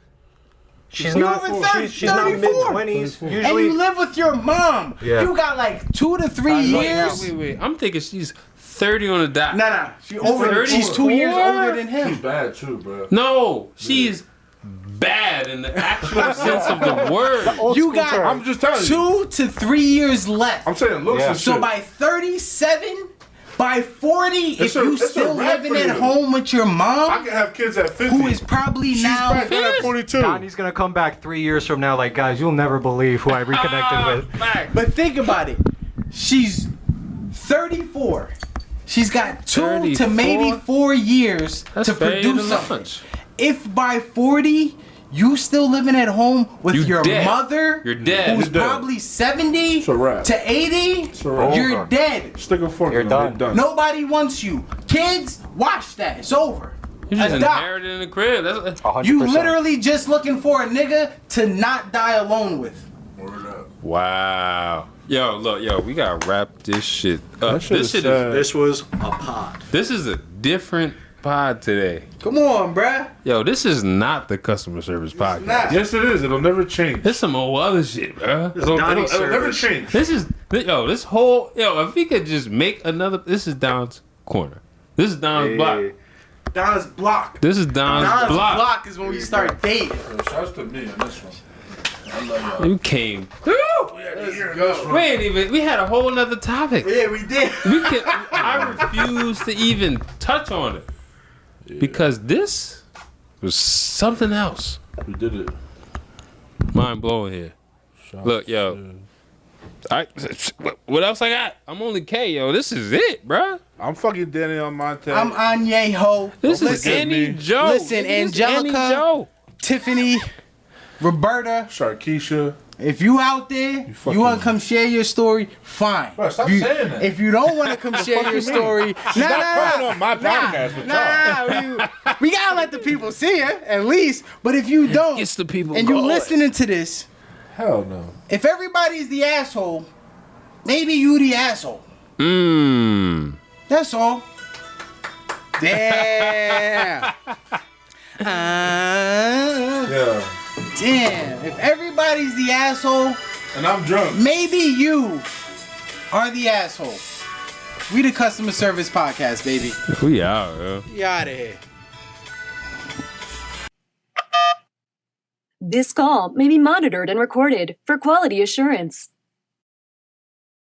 she's You're not. over 30, She's not 34. mid-20s. And Usually, you live with your mom. Yeah. You got like 2 to 3 years. Wait. I'm thinking she's 30 on the dot. Nah. She's 2 years older than him. She's bad too, bro. No, she's bad in the actual sense of the word. You got I'm just telling you. 2 to 3 years left. I'm saying looks and shit. So by 37, by 40, if you still living at home with your I mom, can have kids at 50. who is probably She's now back then at 42. Donnie's gonna come back 3 years from now. Like, guys, you'll never believe who I reconnected with. But think about it. She's 34. She's got 2 to maybe 4 years That's to produce fair something. enough. If by 40 you still living at home with your dead. mother, You're dead. who's You're dead. probably 70 It's a wrap. to 80, a wrap. you're Over. dead. Stick a fork You're in done. them. Nobody wants you. Kids, watch that. It's over. You just Adopt. inherited in the crib. That's 100%. You literally just looking for a nigga to not die alone with. Word up. wow. Yo, look, we gotta wrap this shit up. That shit This is shit sad. This was a pod. this is a different pod today. Come on, bruh. Yo, this is not the customer service podcast. not. Yes, it is. It'll never change. This some old other shit, bro. It'll Donnie never service. change. This whole if we could just make another. This is Don's corner. This is Don's block. Don's block. This is Don's Don's block. block is when we start dating. Shouts to me on this one. I love y'all. You came through. We ain't even. We had a whole nother topic. Yeah, we did. I refuse to even touch on it because this was something else. We did it. Mind blowing here. Look, yo. What else I got? I'm only K, yo. This is it, bruh. I'm fucking Danny on my tag. I'm Anye Ho. This is Listen, Annie Joe. Listen, This is Angelica. Annie Joe. Tiffany, Roberta. Sharkeisha. If you out there, fucking- you want to come share your story, fine. Bro, stop If you- saying that. If you don't want to come share your you mean? story, She's not coming on my podcast with y'all. we gotta let the people see it at least. But if you don't, Gets the people and you going. listening to this, Hell no. if everybody's the asshole, maybe you the asshole. That's all. Damn. Yeah. Damn. If everybody's the asshole, And I'm drunk. maybe you are the asshole. We the customer service podcast, baby. We out, yo. We out of here. This call may be monitored and recorded for quality assurance.